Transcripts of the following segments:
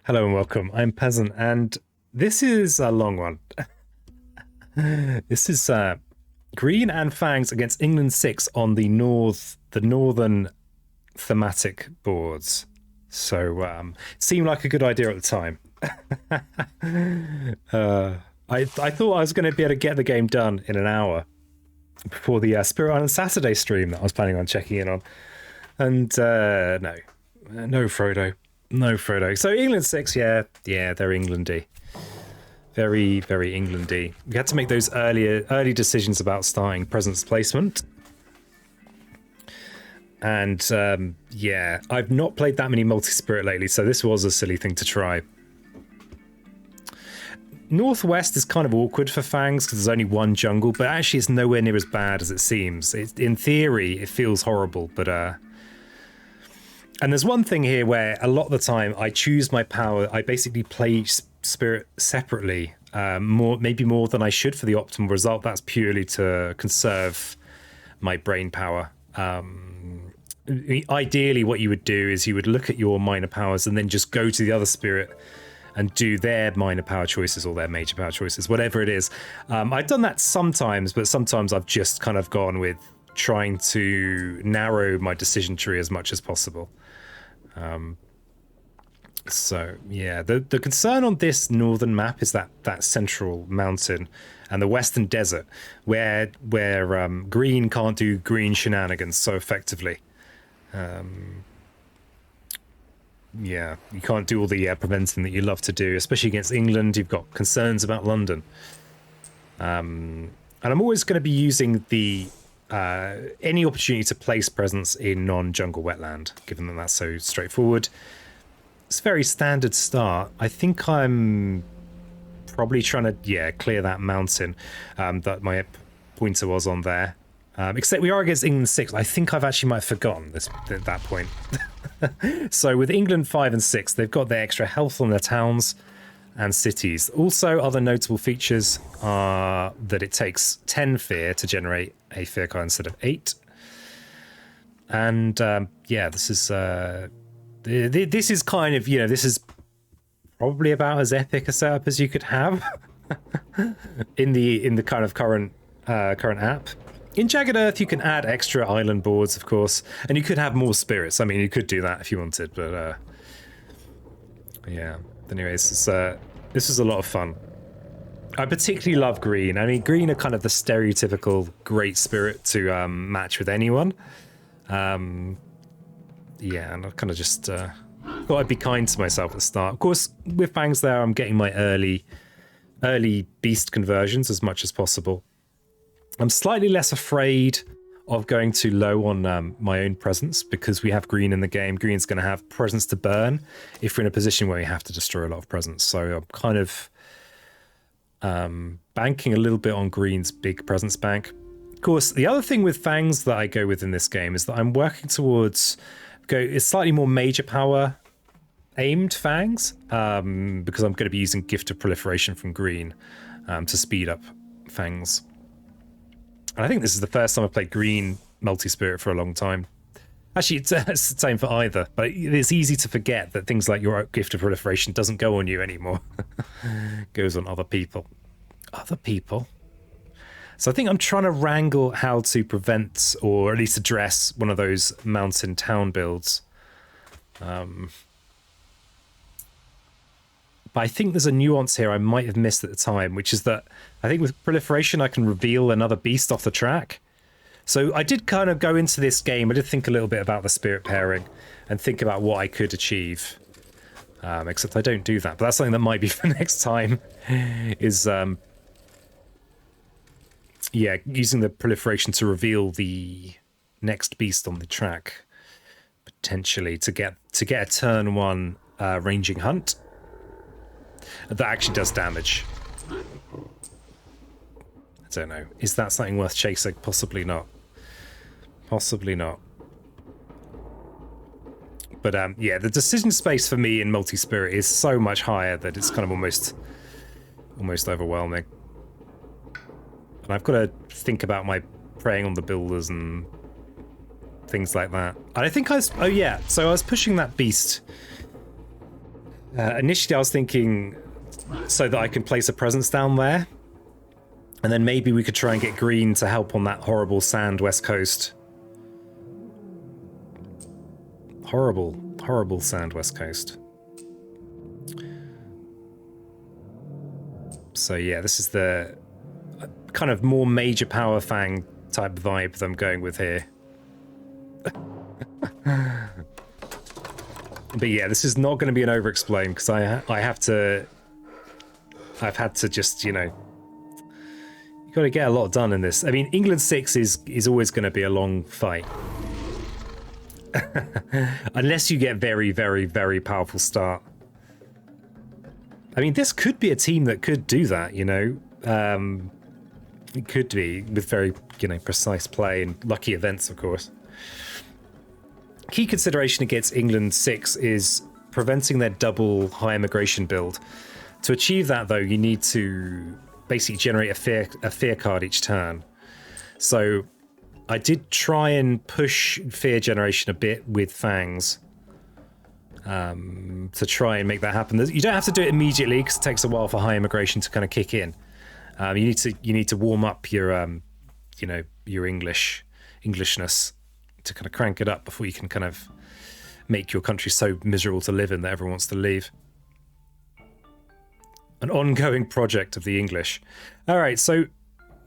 Hello and welcome. I'm Peasant, and this is a long one. This is Green and Fangs against England 6 on the northern thematic boards. So it seemed like a good idea at the time. I thought I was going to be able to get the game done in an hour before the Spirit Island Saturday stream that I was planning on checking in on, and no, Frodo. No, Frodo. So England 6, yeah, they're Englandy. Very, very Englandy. We had to make those early decisions about starting presence placement. And yeah, I've not played that many multi-spirit lately, so this was a silly thing to try. Northwest is kind of awkward for Fangs because there's only one jungle, but actually it's nowhere near as bad as it seems. In theory, it feels horrible, but and there's one thing here where a lot of the time I choose my power. I basically play spirit separately, maybe more than I should for the optimal result. That's purely to conserve my brain power. Ideally, what you would do is you would look at your minor powers and then just go to the other spirit and do their minor power choices or their major power choices, whatever it is. I've done that sometimes, but sometimes I've just kind of gone with trying to narrow my decision tree as much as possible. So yeah, the concern on this northern map is that central mountain and the western desert where green can't do green shenanigans so effectively. Yeah, you can't do all the preventing that you love to do, especially against England. You've got concerns about London, and I'm always going to be using the any opportunity to place presence in non-jungle wetland, given that that's so straightforward. It's a very standard start. I think I'm probably trying to clear that mountain that my pointer was on there. Except we are against England 6. I think I've actually might have forgotten that point. So with England 5 and 6, they've got their extra health on their towns and cities. Also, other notable features are that it takes 10 fear to generate a fear card instead of 8. And yeah, this is kind of, this is probably about as epic a setup as you could have in the kind of current app. In Jagged Earth, you can add extra island boards, of course, and you could have more spirits. I mean, you could do that if you wanted, but yeah. Anyways, this is a lot of fun. I particularly love green. I mean, green are kind of the stereotypical great spirit to match with anyone. Yeah, and I kind of just thought I'd be kind to myself at the start. Of course, with Fangs there, I'm getting my early beast conversions as much as possible. I'm slightly less afraid of going too low on my own presence because we have green in the game. Green's going to have presence to burn if we're in a position where we have to destroy a lot of presence. So I'm kind of banking a little bit on green's big presence bank. Of course, the other thing with Fangs that I go with in this game is that I'm working towards it's slightly more major power aimed Fangs because I'm going to be using Gift of Proliferation from green to speed up Fangs. And I think this is the first time I've played green multi-spirit for a long time. Actually, it's the same for either, but it's easy to forget that things like your Gift of Proliferation doesn't go on you anymore. It goes on other people. Other people? So I think I'm trying to wrangle how to prevent or at least address one of those mountain town builds. But I think there's a nuance here I might have missed at the time, which is that I think with proliferation, I can reveal another beast off the track. So I did kind of go into this game. I did think a little bit about the spirit pairing and think about what I could achieve. Except I don't do that. But that's something that might be for next time is, yeah, using the proliferation to reveal the next beast on the track, potentially to get a turn 1 ranging hunt. That actually does damage. I don't know. Is that something worth chasing? Possibly not. Possibly not. But yeah, the decision space for me in multi-spirit is so much higher that it's kind of almost overwhelming. And I've got to think about my preying on the builders and things like that. And I think so I was pushing that beast Initially, I was thinking so that I can place a presence down there. And then maybe we could try and get green to help on that horrible sand west coast. Horrible, horrible sand west coast. So yeah, this is the kind of more major power fang type vibe that I'm going with here. But yeah, this is not going to be an over-explain because I've had to just, you know, you got to get a lot done in this. I mean, England 6 is always going to be a long fight. Unless you get very, very, very powerful start. I mean, this could be a team that could do that, you know. It could be with very, you know, precise play and lucky events, of course. Key consideration against England 6 is preventing their double high immigration build. To achieve that, though, you need to basically generate a fear card each turn. So I did try and push fear generation a bit with FANGS to try and make that happen. You don't have to do it immediately because it takes a while for high immigration to kind of kick in. You need to warm up your you know, your Englishness to kind of crank it up before you can kind of make your country so miserable to live in that everyone wants to leave. An ongoing project of the English. All right, so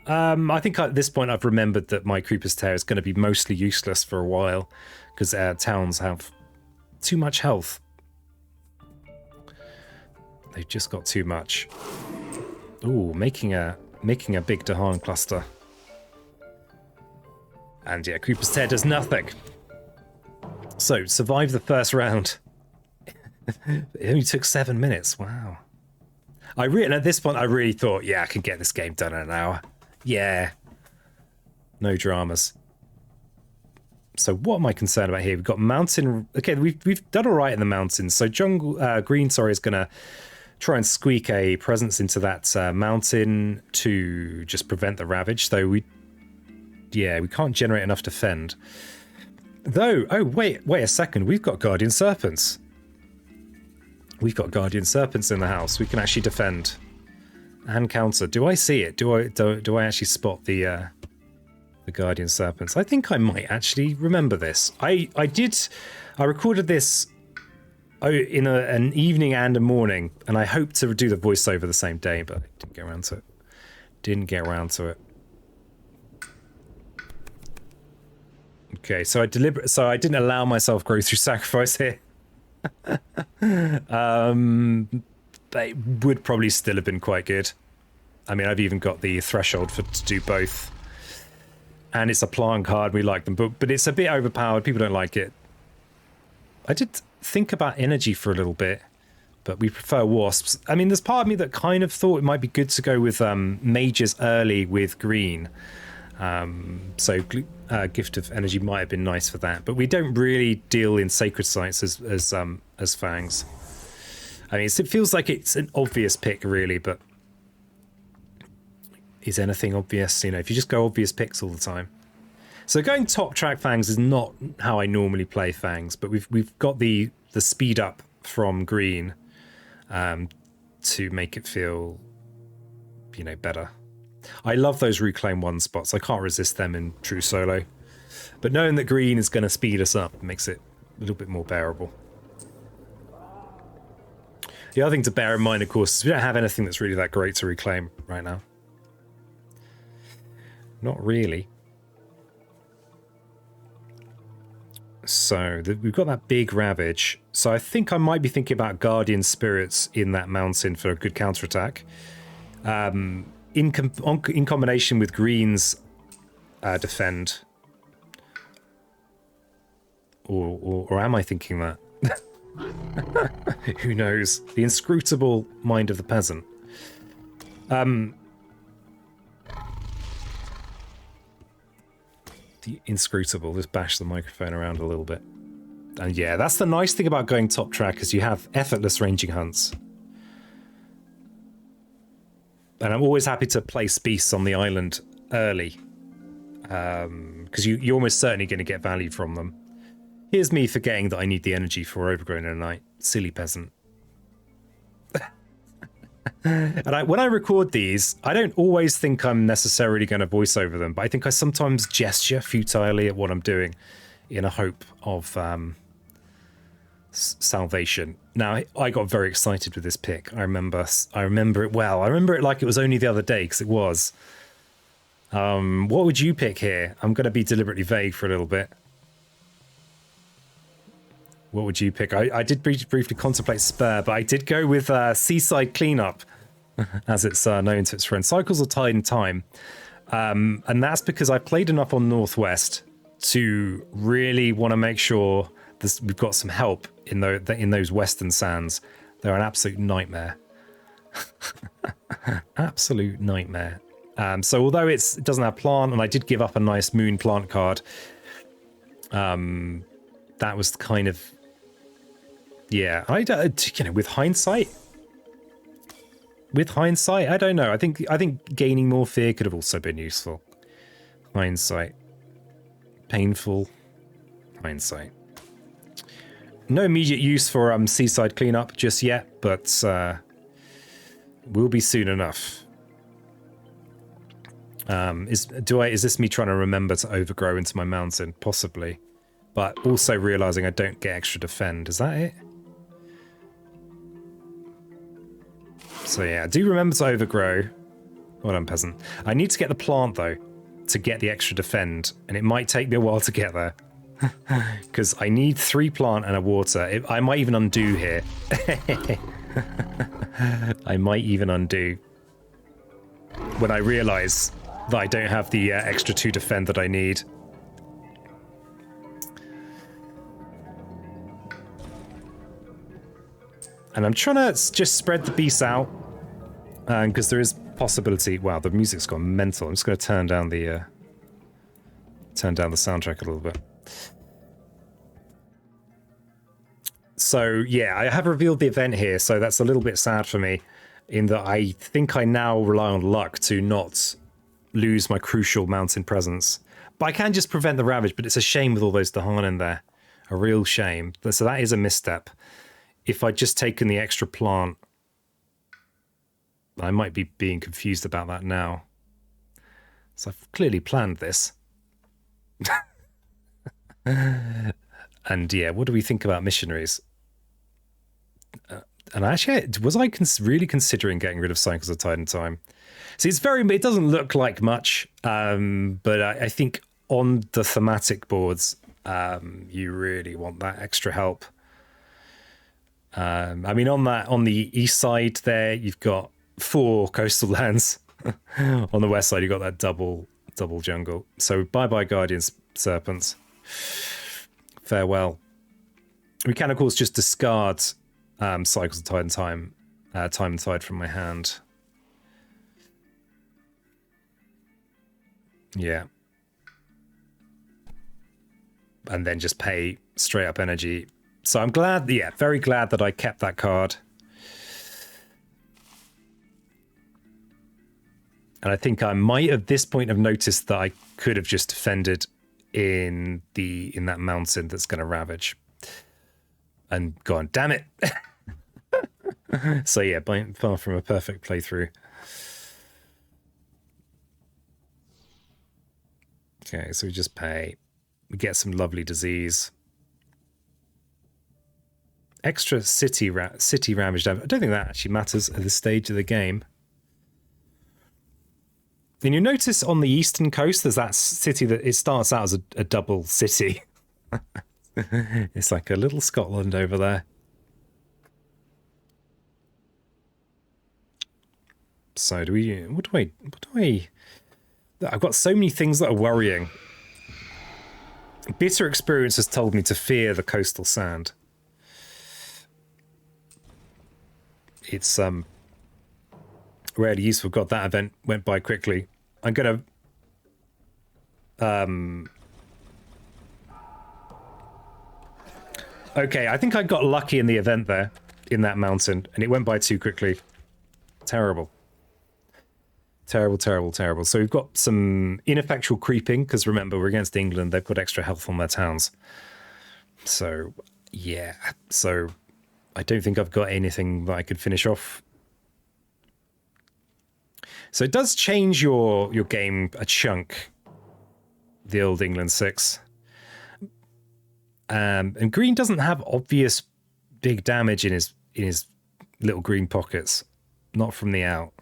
I think at this point I've remembered that my Creeper's Tear is going to be mostly useless for a while because towns have too much health. They've just got too much. Ooh, making a big Dahan cluster. And yeah, Creeper's Tear does nothing. So, survive the first round. It only took 7 minutes. Wow. At this point, I really thought, yeah, I can get this game done in an hour. Yeah. No dramas. So what am I concerned about here? We've got mountain. Okay, we've done all right in the mountains. So green, sorry, is going to try and squeak a presence into that mountain to just prevent the ravage. Though we can't generate enough to fend. Though, oh wait a second, we've got Guardian Serpents. We've got Guardian Serpents in the house. We can actually defend and counter. Do I see it? Do I actually spot the Guardian Serpents? I think I might actually remember this. I recorded this in an evening and a morning, and I hoped to do the voiceover the same day, but I didn't get around to it. Okay, so I didn't allow myself growth through sacrifice here. They would probably still have been quite good. I mean, I've even got the threshold to do both. And it's a plant card, we like them, but it's a bit overpowered, people don't like it. I did think about energy for a little bit, but we prefer wasps. I mean, there's part of me that kind of thought it might be good to go with mages early with green. So Gift of Energy might have been nice for that, but we don't really deal in sacred sites as FANGS. I mean, it feels like it's an obvious pick, really, but is anything obvious? You know, if you just go obvious picks all the time. So going top track FANGS is not how I normally play FANGS, but we've got the speed up from green to make it feel, you know, better. I love those Reclaim 1 spots. I can't resist them in true solo. But knowing that green is going to speed us up makes it a little bit more bearable. The other thing to bear in mind, of course, is we don't have anything that's really that great to reclaim right now. Not really. So we've got that big ravage. So I think I might be thinking about Guardian Spirits in that mountain for a good counterattack. In combination with green's defend. Or am I thinking that? Who knows? The inscrutable mind of the peasant. The inscrutable. Just bash the microphone around a little bit. And yeah, that's the nice thing about going top track, is you have effortless ranging hunts. And I'm always happy to place beasts on the island early, because you're almost certainly going to get value from them. Here's me forgetting that I need the energy for Overgrown in a Night. Silly peasant. And when I record these, I don't always think I'm necessarily going to voice over them, but I think I sometimes gesture futilely at what I'm doing in a hope of salvation. Now, I got very excited with this pick. I remember it well. I remember it like it was only the other day, because it was. What would you pick here? I'm going to be deliberately vague for a little bit. What would you pick? I did briefly contemplate Spur, but I did go with Seaside Cleanup, as it's known to its friends. Cycles of Tide and Time. And that's because I played enough on Northwest to really want to make sure we've got some help in those Western sands. They're an absolute nightmare. Absolute nightmare. So although it doesn't have plant, and I did give up a nice moon plant card, that was kind of... Yeah, with hindsight, I don't know. I think gaining more fear could have also been useful. Hindsight, painful hindsight. No immediate use for Seaside Cleanup just yet, but will be soon enough. Is this me trying to remember to overgrow into my mountain? Possibly, but also realizing I don't get extra defend. Is that it? So yeah, do remember to overgrow. Well done, peasant. I need to get the plant, though, to get the extra defend, and it might take me a while to get there. Because I need 3 plant and a water. I might even undo here. I might even undo when I realise that I don't have the extra 2 defend that I need. And I'm trying to just spread the beast out, because there is possibility... Wow, the music's gone mental. I'm just going to turn down the soundtrack a little bit. So, yeah, I have revealed the event here, so that's a little bit sad for me, in that I think I now rely on luck to not lose my crucial mountain presence. But I can just prevent the ravage, but it's a shame with all those Dahan in there. A real shame. So that is a misstep. If I'd just taken the extra plant, I might be being confused about that now. So I've clearly planned this. And yeah, what do we think about missionaries? And actually, was I really considering getting rid of Cycles of Tide and Time? See, it doesn't look like much, but I think on the thematic boards, you really want that extra help. I mean, on the east side there, you've got 4 coastal lands. On the west side, you've got that double jungle. So bye-bye, Guardian Serpents. Farewell. We can, of course, just discard Cycles of Tide and Time and Tide from my hand. Yeah. And then just pay straight up energy. So I'm glad, yeah, very glad that I kept that card. And I think I might at this point have noticed that I could have just defended in that mountain that's going to ravage. And gone, damn it. So yeah, far from a perfect playthrough. Okay, so we just pay. We get some lovely disease. Extra city ravage damage. I don't think that actually matters at this stage of the game. And you notice on the eastern coast, there's that city that it starts out as a double city. It's like a little Scotland over there. So what do I... I've got so many things that are worrying. Bitter experience has told me to fear the coastal sand. It's rarely useful. God, that event went by quickly. I'm gonna okay, I think I got lucky in the event there, in that mountain, and it went by too quickly. Terrible. Terrible, terrible, terrible. So we've got some ineffectual creeping, because remember, we're against England. They've got extra health on their towns. So, yeah. So, I don't think I've got anything that I could finish off So it does change your game a chunk, the old England 6. And green doesn't have obvious big damage in his little green pockets. Not from the out.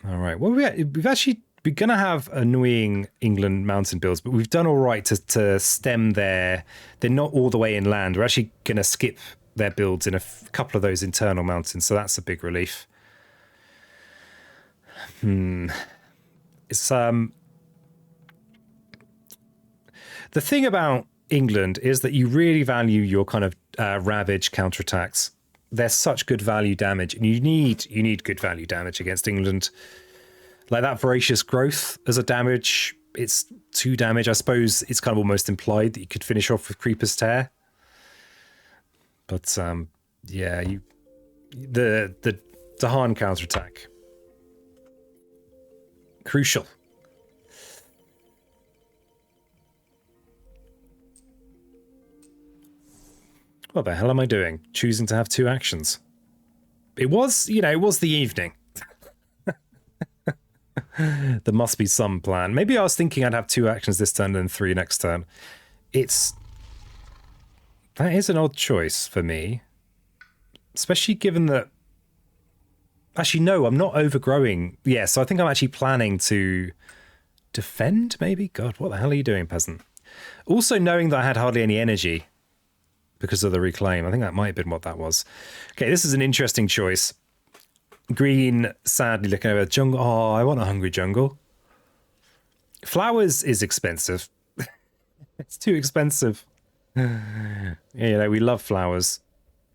All right. Well, we've actually... We're going to have annoying England mountain builds, but we've done all right to stem their... They're not all the way inland. We're actually going to skip their builds in a couple of those internal mountains, so that's a big relief. It's... The thing about England is that you really value your kind of ravage counterattacks. They're such good value damage, and you need good value damage against England. Like that voracious growth as a damage, it's 2 damage. I suppose it's kind of almost implied that you could finish off with Creeper's Tear. But yeah, the Dahan counterattack, crucial. What the hell am I doing? Choosing to have 2 actions. It was, it was the evening. There must be some plan. Maybe I was thinking I'd have 2 actions this turn and 3 next turn. That is an odd choice for me. Especially given that... Actually, no, I'm not overgrowing. Yeah, so I think I'm actually planning to defend, maybe? God, what the hell are you doing, peasant? Also knowing that I had hardly any energy because of the reclaim. I think that might have been what that was. Okay, this is an interesting choice. Green, sadly looking over jungle. Oh, I want a hungry jungle. Flowers is expensive. It's too expensive. Yeah, we love flowers.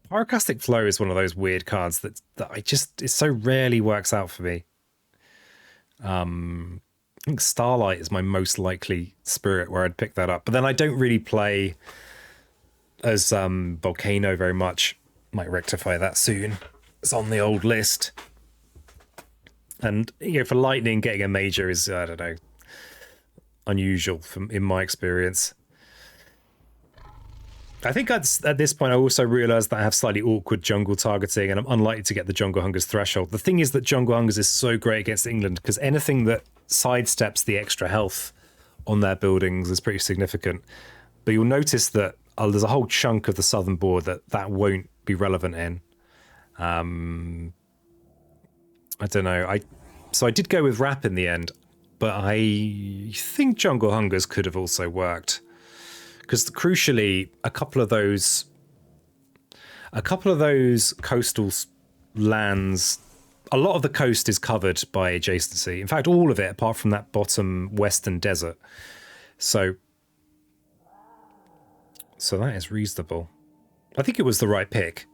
Pyroclastic Flow is one of those weird cards that it so rarely works out for me. I think Starlight is my most likely spirit where I'd pick that up. But then I don't really play as Volcano very much. Might rectify that soon. It's on the old list. And for lightning, getting a major is, I don't know, unusual in my experience. I think at this point I also realised that I have slightly awkward jungle targeting and I'm unlikely to get the Jungle Hunger's threshold. The thing is that Jungle Hungers is so great against England because anything that sidesteps the extra health on their buildings is pretty significant. But you'll notice that there's a whole chunk of the southern board that won't be relevant in. I don't know. So I did go with Rap in the end, but I think Jungle Hungers could have also worked because crucially, a couple of those coastal lands, a lot of the coast is covered by adjacency. In fact, all of it, apart from that bottom western desert. So that is reasonable. I think it was the right pick.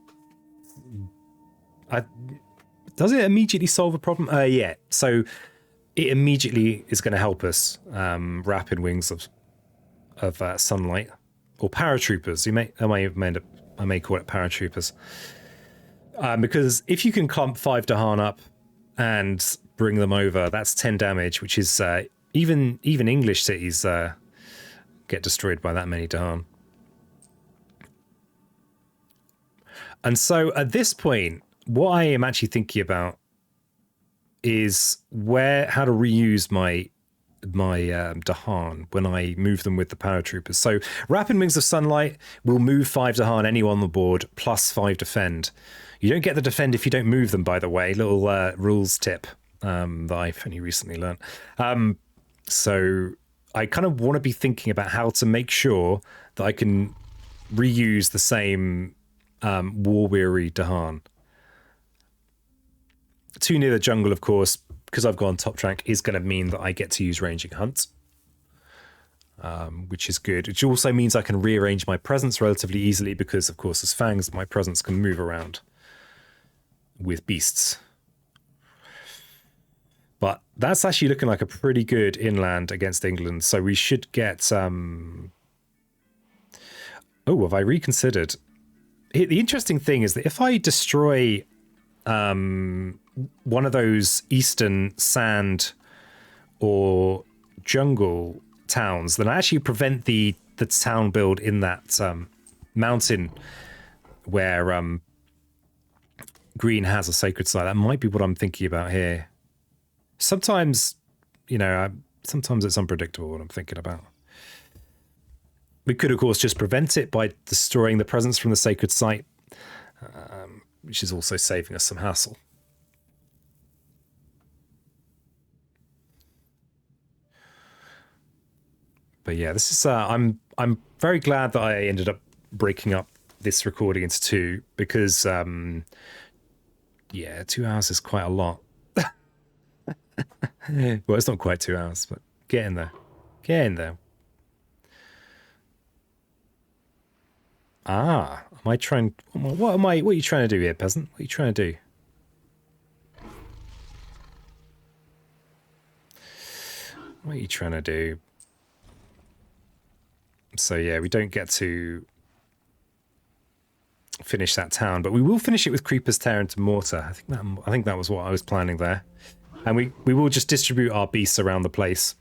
Does it immediately solve a problem? Yeah. So it immediately is going to help us wrap in wings of sunlight or paratroopers. I may call it paratroopers because if you can clump 5 Dahan up and bring them over, that's 10 damage, which is even English cities get destroyed by that many Dahan. And so at this point, what I am actually thinking about is how to reuse my Dahan when I move them with the paratroopers. So Rapid Wings of Sunlight will move 5 Dahan anywhere on the board, plus 5 defend. You don't get the defend if you don't move them, by the way. Little rules tip that I've only recently learned. So I kind of want to be thinking about how to make sure that I can reuse the same war-weary Dahan. Too near the jungle, of course, because I've gone top rank, is going to mean that I get to use Ranging Hunt, which is good. Which also means I can rearrange my presence relatively easily because, of course, as Fangs, my presence can move around with beasts. But that's actually looking like a pretty good inland against England, so we should get... Oh, have I reconsidered? The interesting thing is that if I destroy... one of those eastern sand or jungle towns, then I actually prevent the town build in that mountain where green has a sacred site. That might be what I'm thinking about here. Sometimes, you know, sometimes it's unpredictable what I'm thinking about. We could, of course, just prevent it by destroying the presence from the sacred site, which is also saving us some hassle. But yeah, this is I'm very glad that I ended up breaking up this recording into two, because yeah, 2 hours is quite a lot. Well, it's not quite 2 hours, but get in there. Get in there. Ah, am I trying... What are you trying to do here, peasant? What are you trying to do? What are you trying to do? So yeah, we don't get to finish that town, but we will finish it with creepers tear into mortar. I think that was what I was planning there. And we will just distribute our beasts around the place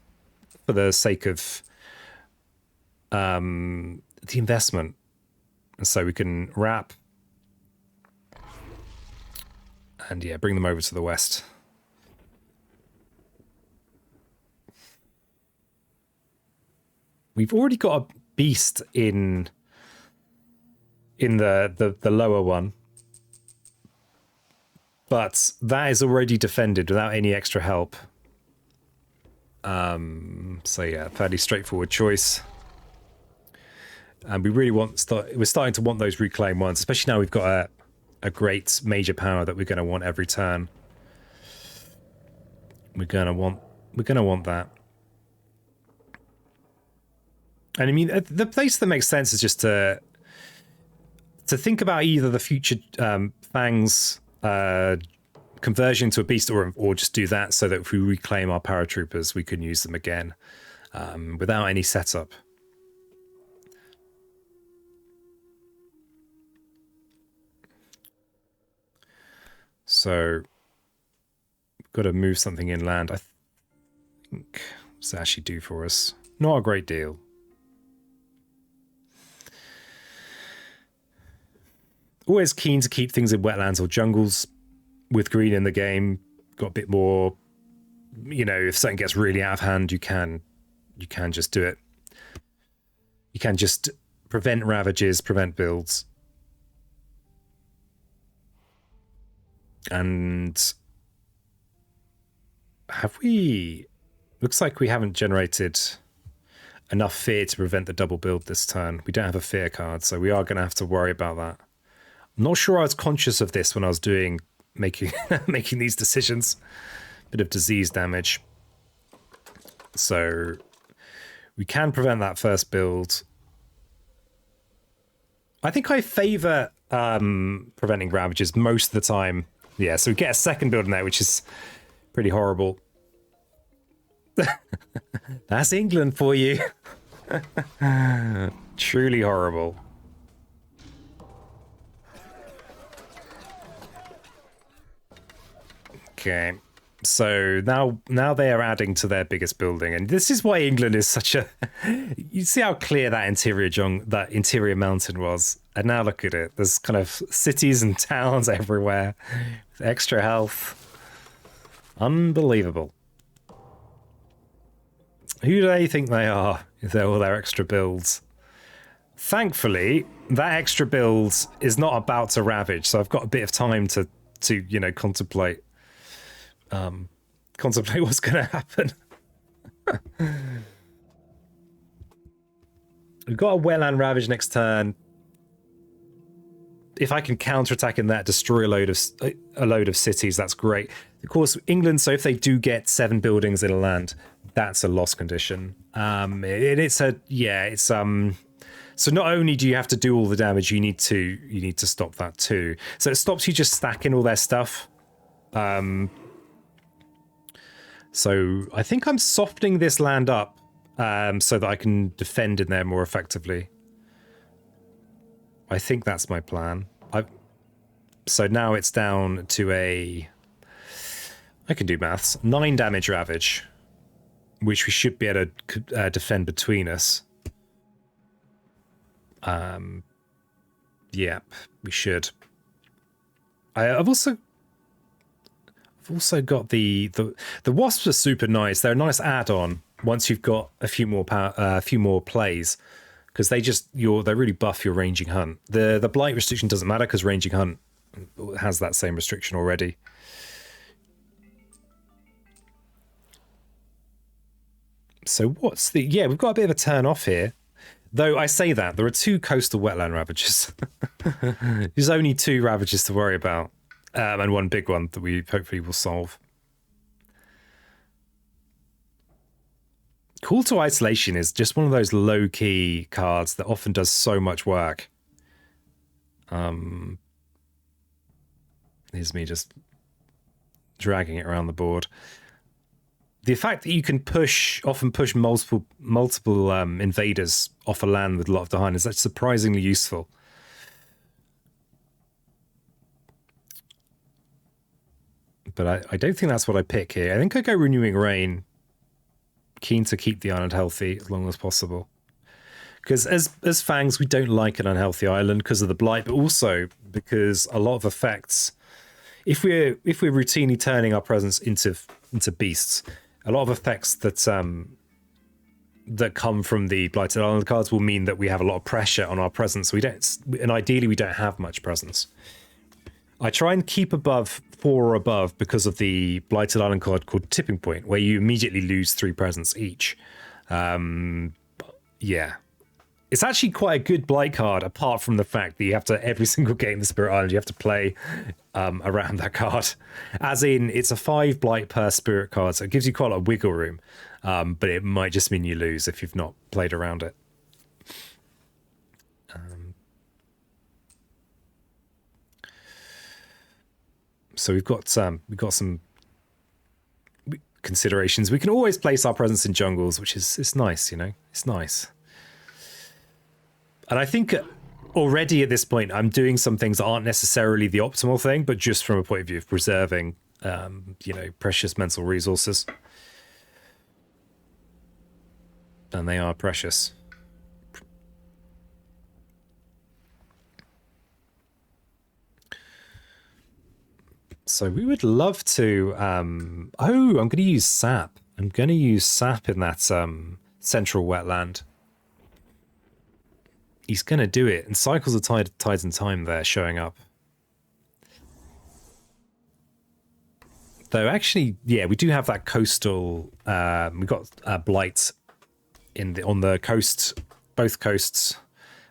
for the sake of the investment. And so we can wrap and yeah, bring them over to the west. We've already got a beast in the lower one, but that is already defended without any extra help. So yeah, fairly straightforward choice. And we really we're starting to want those reclaim ones, especially now we've got a great major power that we're going to want every turn. We're gonna want that. And I mean, the place that makes sense is just to think about either the future FANGS conversion to a beast, or just do that so that if we reclaim our paratroopers, we can use them again without any setup. So, we've got to move something inland. I think, what's that actually do for us? Not a great deal. Always keen to keep things in wetlands or jungles with green in the game. Got a bit more, you know, if something gets really out of hand, you can just do it. You can just prevent ravages, prevent builds. And have we... Looks like we haven't generated enough fear to prevent the double build this turn. We don't have a fear card, so we are going to have to worry about that. I'm not sure I was conscious of this when I was making these decisions. Bit of disease damage. So we can prevent that first build. I think I favour preventing ravages most of the time. Yeah, so we get a second build in there, which is pretty horrible. That's England for you. Truly horrible. Okay, so now they are adding to their biggest building, and this is why England is such a... You see how clear that interior mountain was, and now look at it. There's kind of cities and towns everywhere with extra health. Unbelievable. Who do they think they are if they're all their extra builds? Thankfully, that extra build is not about to ravage, so I've got a bit of time to you know, contemplate what's going to happen. We've got a wetland ravage next turn. If I can counterattack in that, destroy a load of cities, that's great. Of course, England, so if they do get 7 buildings in a land, that's a loss condition. So not only do you have to do all the damage, you need to stop that too. So it stops you just stacking all their stuff. So I think I'm softening this land up so that I can defend in there more effectively. I think that's my plan. So now it's down to I can do maths, 9 damage ravage, which we should be able to defend between us. Yep, we should. I've also got the wasps are super nice. They're a nice add-on once you've got a few more plays, because they really buff your ranging hunt. The blight restriction doesn't matter because ranging hunt has that same restriction already. So we've got a bit of a turn off here. Though I say that, there are 2 coastal wetland ravages. There's only 2 ravages to worry about, and 1 big one that we hopefully will solve. Call to Isolation is just one of those low-key cards that often does so much work. Here's me just dragging it around the board. The fact that you can often push multiple invaders off a land with a lot of behind is that's surprisingly useful. But I don't think that's what I pick here. I think I go Renewing Rain. Keen to keep the island healthy as long as possible. Because as FANGS, we don't like an unhealthy island because of the blight, but also because a lot of effects. If we're routinely turning our presence into beasts, a lot of effects that come from the Blighted Island cards will mean that we have a lot of pressure on our presence. And ideally we don't have much presence. I try and keep above 4 or above because of the Blighted Island card called Tipping Point, where you immediately lose 3 presence each. Yeah. It's actually quite a good blight card, apart from the fact that you have to, every single game the Spirit Island, you have to play around that card. As in, it's a 5 blight per spirit card, so it gives you quite a lot of wiggle room. But it might just mean you lose if you've not played around it. So we've got some considerations. We can always place our presence in jungles, which is it's nice, you know. It's nice. And I think already at this point, I'm doing some things that aren't necessarily the optimal thing, but just from a point of view of preserving, precious mental resources. And they are precious. So we would love to... I'm going to use sap. I'm going to use sap in that central wetland. He's going to do it. And Cycles of Tides and Time there showing up. Though actually, yeah, we do have that coastal... we've got Blight on the coast, both coasts.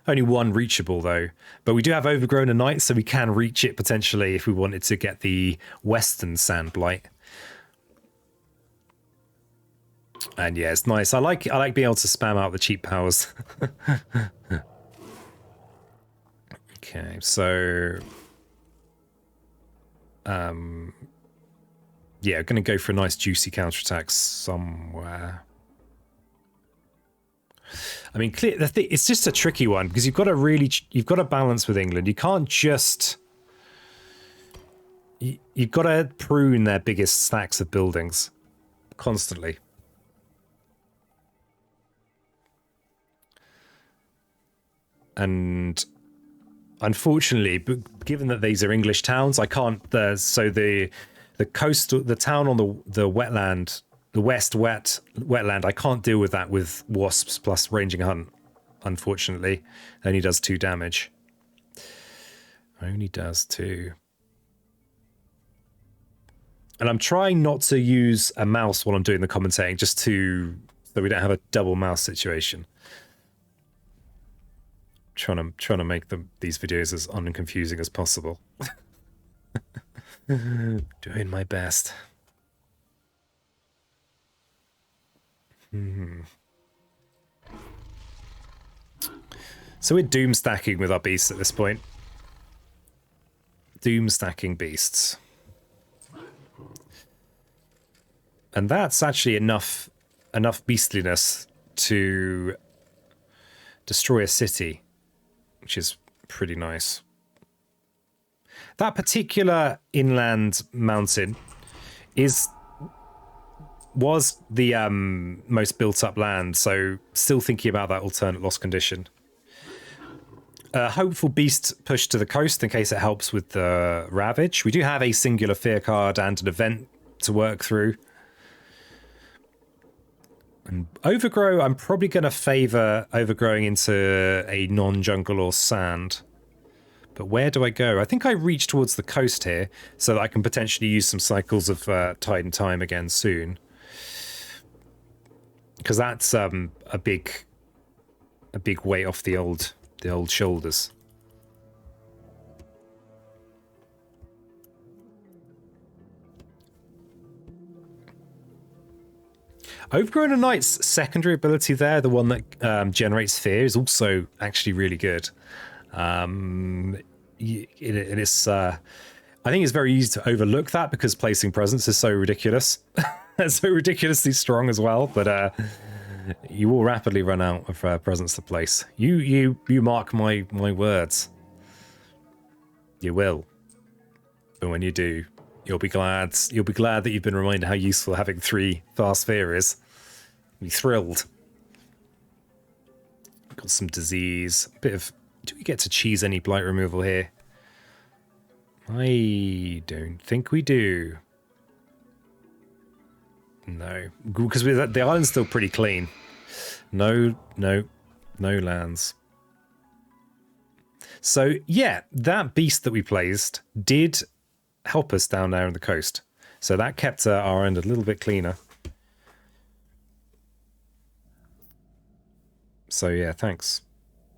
Only one reachable, though. But we do have Overgrown and Night, so we can reach it potentially if we wanted to get the Western Sand Blight. And yeah, it's nice. I like being able to spam out the cheap powers. Okay, so... yeah, I'm going to go for a nice juicy counterattack somewhere. I mean, it's just a tricky one because you've got to balance with England. You can't just... You've got to prune their biggest stacks of buildings constantly. And unfortunately, given that these are English towns, I can't... so the town on the wetland... The wetland, I can't deal with that with wasps plus ranging hunt, unfortunately. It only does 2 damage. Only does 2. And I'm trying not to use a mouse while I'm doing the commentating, just so we don't have a double mouse situation. Trying to make these videos as unconfusing as possible. Doing my best. So we're doom stacking with our beasts at this point. Doom stacking beasts. And that's actually enough beastliness to destroy a city, which is pretty nice. That particular inland mountain was the most built up land, so still thinking about that alternate loss condition. a hopeful beast push to the coast in case it helps with the ravage. We do have a singular fear card and an event to work through. And overgrow, I'm probably going to favour overgrowing into a non-jungle or sand. But where do I go? I think I reach towards the coast here so that I can potentially use some cycles of tide and time again soon. Because that's a big weight off the old shoulders. Overgrown a Knight's secondary ability there, the one that generates fear, is also actually really good. It is. I think it's very easy to overlook that because placing presence is so ridiculous. It's so ridiculously strong as well, but you will rapidly run out of presence to place. You mark my words. You will. But when you do, you'll be glad that you've been reminded how useful having 3 fast fear is. You'll be thrilled. Got some disease. A bit of. Do we get to choose any blight removal here? I don't think we do. No, because the island's still pretty clean. No lands. So yeah, that beast that we placed did help us down there on the coast. So that kept our end a little bit cleaner. So yeah, thanks.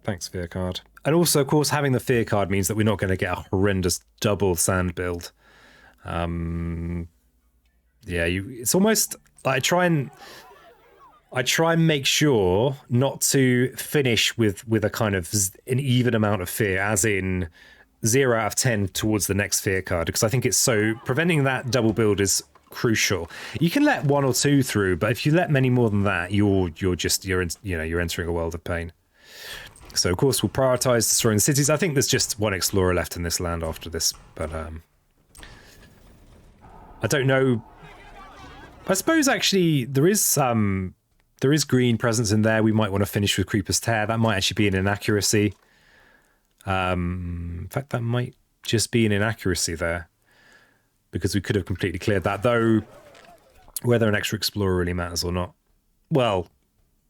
Thanks, fear card. And also, of course, having the fear card means that we're not going to get a horrendous double sand build. Yeah, it's almost... I try and make sure not to finish with a kind of an even amount of fear, as in 0 out of 10 towards the next fear card, because I think it's so... Preventing that double build is crucial. You can let 1 or 2 through, but if you let many more than that, you're entering a world of pain. So, of course, we'll prioritise destroying the cities. I think there's just 1 explorer left in this land after this, but I don't know. I suppose, actually, there is green presence in there. We might want to finish with Creeper's Tear. That might actually be an inaccuracy. In fact, that might just be an inaccuracy there, because we could have completely cleared that, though whether an extra explorer really matters or not. Well...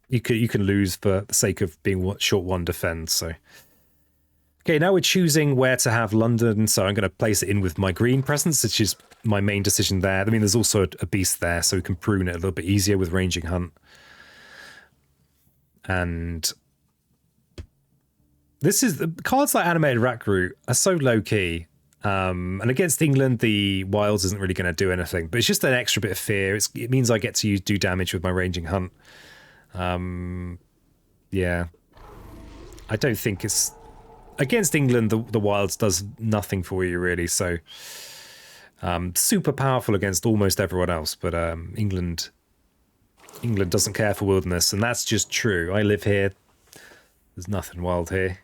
You can lose for the sake of being short 1 defend. So, okay, now we're choosing where to have London. So I'm going to place it in with my green presence, which is my main decision there. I mean, there's also a beast there, so we can prune it a little bit easier with ranging hunt. And this is cards like Animated Rackroot are so low key. And against England, the Wilds isn't really going to do anything, but it's just an extra bit of fear. It means I get to do damage with my ranging hunt. Yeah, I don't think it's against England. The Wilds does nothing for you really. So, super powerful against almost everyone else, but England doesn't care for wilderness, and that's just true. I live here. There's nothing wild here,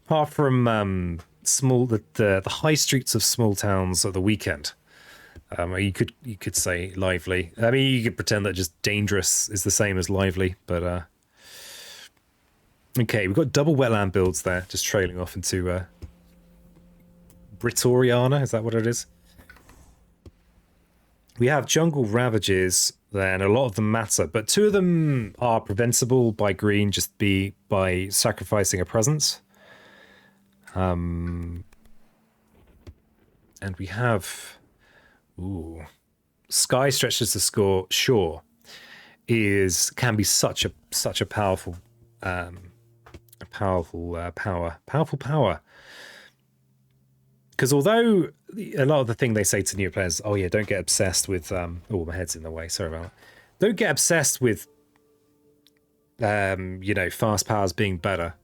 apart from the high streets of small towns at the weekend. You could say lively. I mean, you could pretend that just dangerous is the same as lively, but okay, we've got double wetland builds there, just trailing off into Britoriana. Is that what it is? We have jungle ravages there, and a lot of them matter, but 2 of them are preventable by green, just by sacrificing a presence. And we have. Ooh, Sky Stretches the Score. Sure, can be such a powerful, power. Because although a lot of the thing they say to new players, oh yeah, don't get obsessed with. Oh, my head's in the way. Sorry about that. Don't get obsessed with, fast powers being better.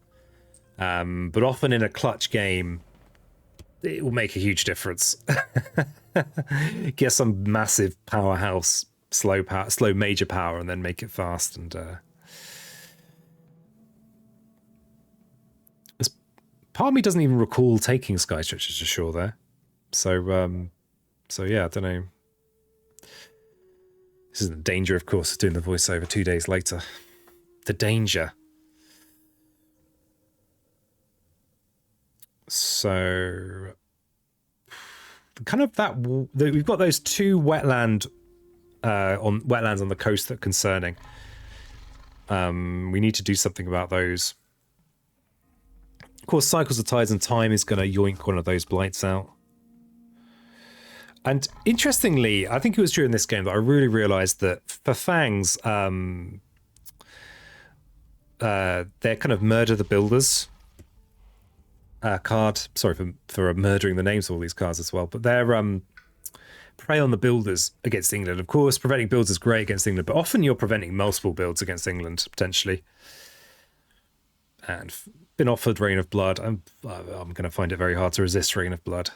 But often in a clutch game, it will make a huge difference. Get some massive powerhouse, slow major power, and then make it fast. And part of me doesn't even recall taking Sky Stretches to Shore there. So yeah, I don't know. This is the danger, of course, of doing the voiceover 2 days later. The danger. So kind of that we've got those two wetlands on the coast that are concerning. We need to do something about those. Of course, Cycles of Tides and Time is going to yoink one of those blights out. And interestingly, I think it was during this game that I really realized that for FANGS, their kind of Murder the Builders card. Sorry for murdering the names of all these cards as well. But they're Prey on the Builders against England. Of course, preventing builds is great against England, but often you're preventing multiple builds against England, potentially. And been offered Rain of Blood. I'm going to find it very hard to resist Rain of Blood.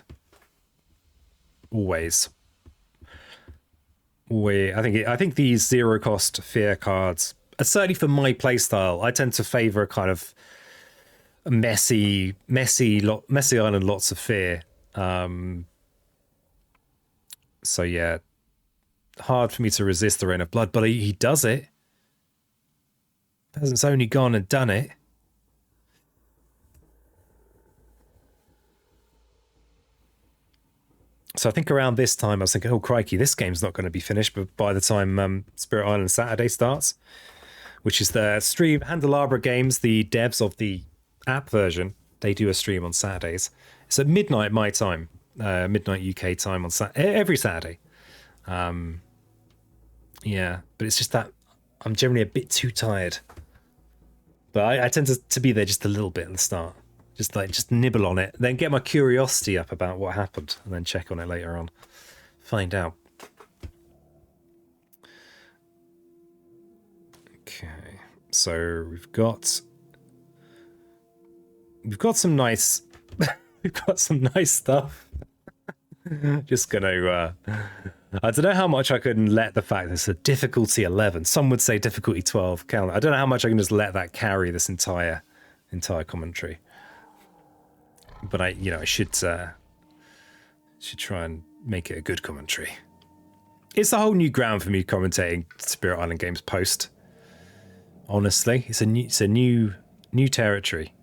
Always. I think these zero cost fear cards, certainly for my playstyle, I tend to favor a kind of messy island, lots of fear. So yeah, hard for me to resist the Rain of Blood, but he does it. Peasant's only gone and done it. So I think around this time I was thinking, oh crikey, this game's not going to be finished but by the time Spirit Island Saturday starts, which is the stream. Handelabra Games, the devs of the app version, they do a stream on Saturdays. It's at midnight my time, midnight UK time on every Saturday. Yeah, but it's just that I'm generally a bit too tired. But I tend to be there just a little bit at the start. Just nibble on it, then get my curiosity up about what happened, and then check on it later on. Find out. Okay, so we've got some nice we've got some nice stuff. Just gonna I don't know how much I can let the fact that it's a difficulty 11. Some would say difficulty 12 count. I don't know how much I can just let that carry this entire commentary. But I should try and make it a good commentary. It's a whole new ground for me commentating Spirit Island games post. Honestly, it's a new territory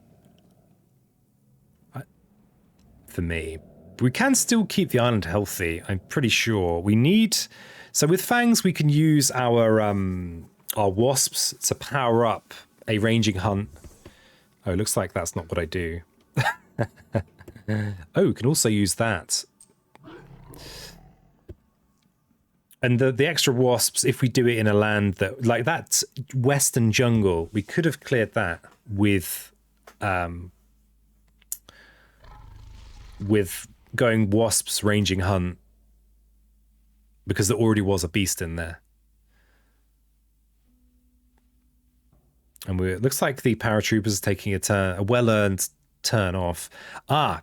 for me. We can still keep the island healthy. I'm pretty sure we need. So with FANGS, we can use our wasps to power up a ranging hunt. Oh, it looks like that's not what I do. Oh, we can also use that. And the extra wasps, if we do it in a land that, like that western jungle, we could have cleared that with going wasps ranging hunt, because there already was a beast in there. And it looks like the paratroopers is taking a well-earned turn off.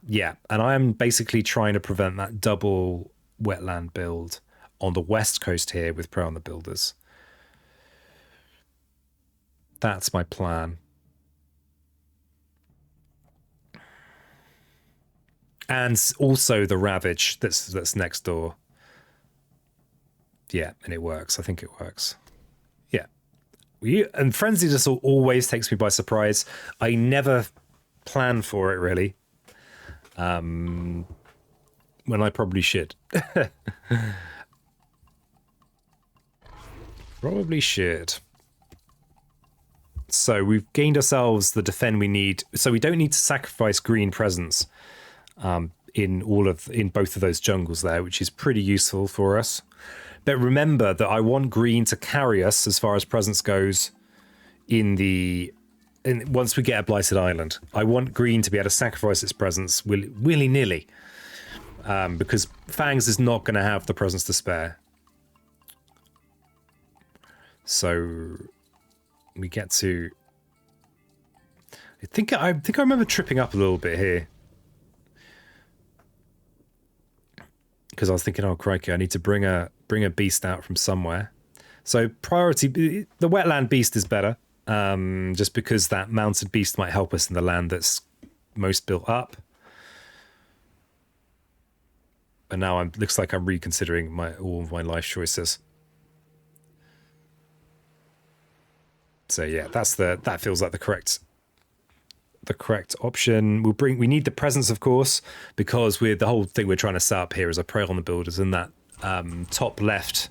Yeah, and I am basically trying to prevent that double wetland build on the west coast here with Prey on the Builders. That's my plan. And also the Ravage that's next door. Yeah, and it works. I think it works. Yeah. And Frenzy just always takes me by surprise. I never plan for it, really. When I probably should. Probably should. So we've gained ourselves the defend we need. So we don't need to sacrifice green presence in both of those jungles there, which is pretty useful for us. But remember that I want green to carry us as far as presence goes once we get a blighted island. I want green to be able to sacrifice its presence willy-nilly, because FANGS is not going to have the presence to spare. So we get to. I think I remember tripping up a little bit here, because I was thinking, oh crikey, I need to bring a beast out from somewhere. So priority, the wetland beast is better. Just because that mounted beast might help us in the land that's most built up. But now looks like I'm reconsidering all of my life choices. So yeah, that feels like the correct the correct option. We need the presence, of course, because the whole thing we're trying to set up here is a prey on the builders in that top left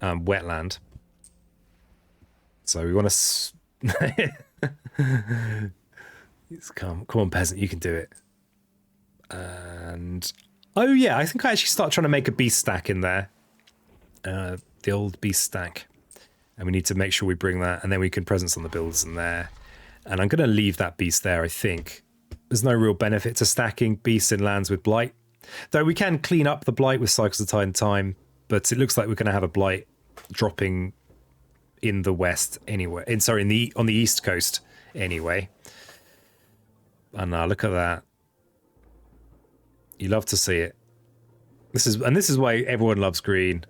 wetland. So we want to come on, peasant, you can do it. And oh yeah, I think I actually start trying to make a beast stack in there, the old beast stack. And we need to make sure we bring that, and then we can presence on the builders in there. And I'm going to leave that beast there, I think. There's no real benefit to stacking beasts in lands with blight. Though we can clean up the blight with cycles of tide and time, but it looks like we're going to have a blight dropping in the west anyway. On the east coast anyway. And look at that. You love to see it. This is why everyone loves green.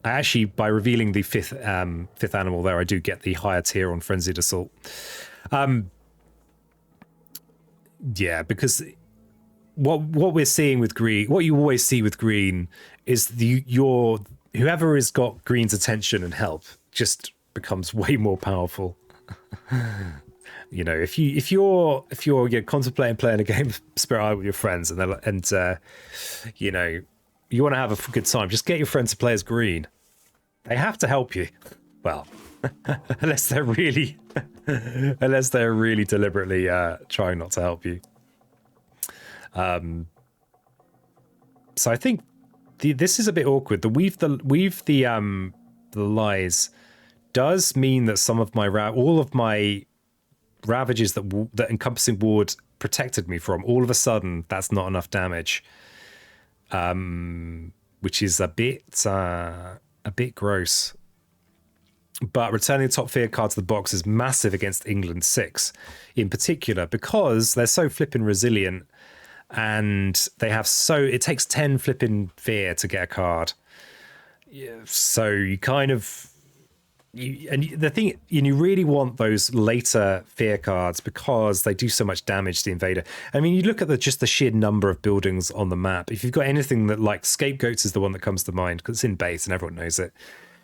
Actually, by revealing the fifth animal there, I do get the higher tier on Frenzied Assault. Yeah, because what we're seeing with green, what you always see with green, is whoever has got green's attention and help just becomes way more powerful. You know, if you're contemplating playing a game of Spirit Island with your friends and you know, you want to have a good time, just get your friends to play as green. They have to help you. Well, unless they're really deliberately trying not to help you. So I think this is a bit awkward. The weave the lies does mean that some of all of my ravages that encompassing ward protected me from, all of a sudden that's not enough damage. Which is a bit gross. But returning the top fear card to the box is massive against England 6 in particular, because they're so flipping resilient, and it takes 10 flipping fear to get a card. Yeah, so you kind of you really want those later fear cards because they do so much damage to the invader. I mean, you look at just the sheer number of buildings on the map. If you've got anything that, like, Scapegoats is the one that comes to mind because it's in base and everyone knows it.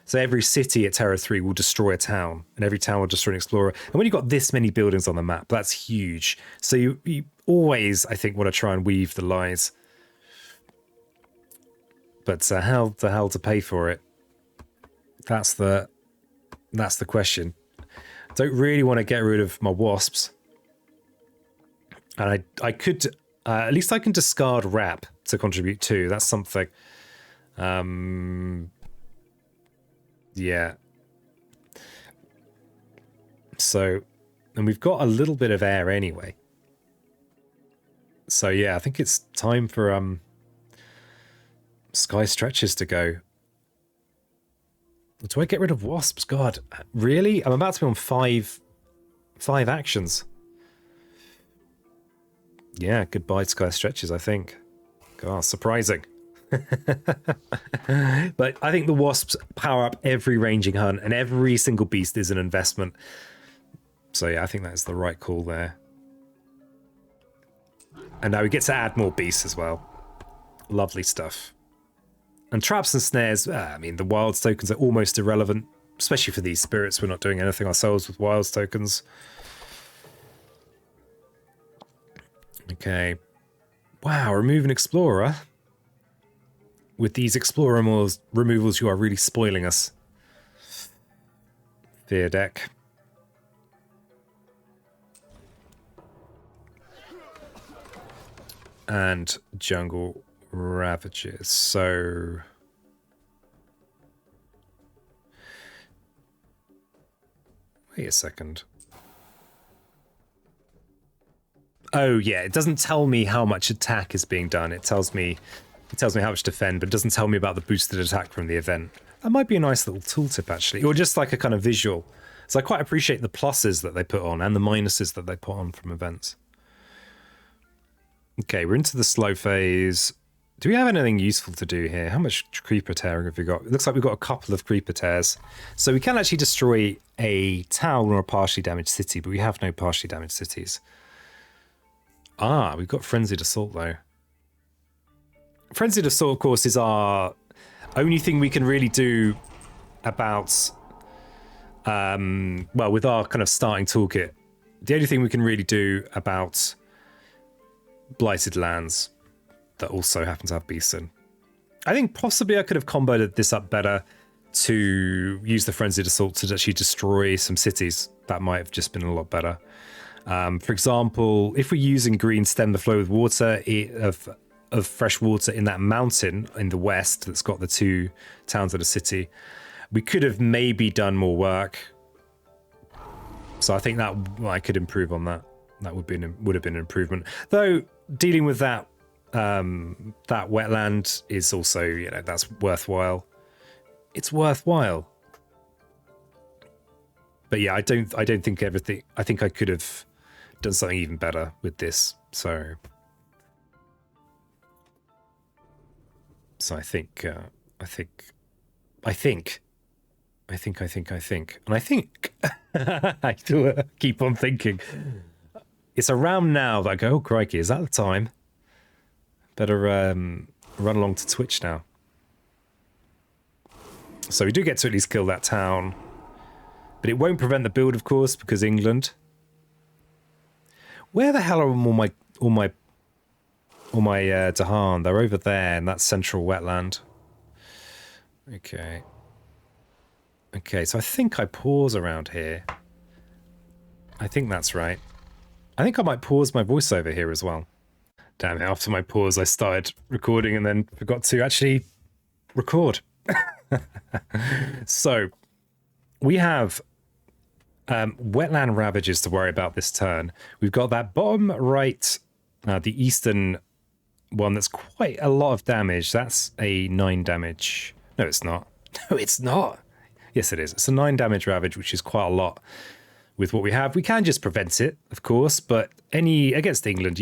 So every city at Terra 3 will destroy a town, and every town will destroy an explorer. And when you've got this many buildings on the map, that's huge. So you always, I think, want to try and weave the lies. But how the hell to pay for it? That's the question. I don't really want to get rid of my wasps. And I could, at least I can discard Wrap to contribute 2. That's something. Yeah. So, and we've got a little bit of air anyway. So yeah, I think it's time for Sky Stretches to go. Do I get rid of wasps? God, really? I'm about to be on five actions. Yeah, goodbye Sky Stretches, I think. God, surprising. But I think the wasps power up every ranging hunt, and every single beast is an investment. So yeah, I think that's the right call there. And now we get to add more beasts as well. Lovely stuff. And traps and snares, I mean, the wilds tokens are almost irrelevant, especially for these spirits. We're not doing anything ourselves with wilds tokens. Okay. Wow, remove an explorer. With these explorer removals, you are really spoiling us. Fear deck. And jungle ravages. So wait a second. Oh yeah, it doesn't tell me how much attack is being done. It tells me how much defend, but it doesn't tell me about the boosted attack from the event. That might be a nice little tooltip, actually, or just like a kind of visual. So I quite appreciate the pluses that they put on and the minuses that they put on from events. Okay, we're into the slow phase. Do we have anything useful to do here? How much creeper tearing have we got? It looks like we've got a couple of creeper tears. So we can actually destroy a town or a partially damaged city, but we have no partially damaged cities. Ah, we've got Frenzied Assault, though. Frenzied Assault, of course, is our only thing we can really do about, well, with our kind of starting toolkit the only thing we can really do about blighted lands that also happen to have beasts in. I think possibly I could have comboed this up better to use the Frenzied Assault to actually destroy some cities. That might have just been a lot better. For example, if we're using green stem the flow with water of fresh water in that mountain in the west that's got the 2 towns of the city, we could have maybe done more work. So I think that I could improve on that. That would have been an improvement. Though dealing with that that wetland is also, you know, that's worthwhile. It's worthwhile. But yeah, I don't think everything. I think I could have done something even better with this. So I think, and I think I do keep on thinking. It's around now that I go, oh crikey, is that the time? Better run along to Twitch now. So we do get to at least kill that town, but it won't prevent the build, of course, because England. Where the hell are all my Dahan? They're over there in that central wetland. Okay. Okay, so I think I pause around here. I think that's right. I think I might pause my voiceover here as well. Damn it, after my pause I started recording and then forgot to actually record. So, we have wetland ravages to worry about this turn. We've got that bottom right, the eastern one that's quite a lot of damage. That's a 9 damage. No, it's not. No, it's not. Yes, it is. It's a 9 damage ravage, which is quite a lot with what we have. We can just prevent it, of course, but against England,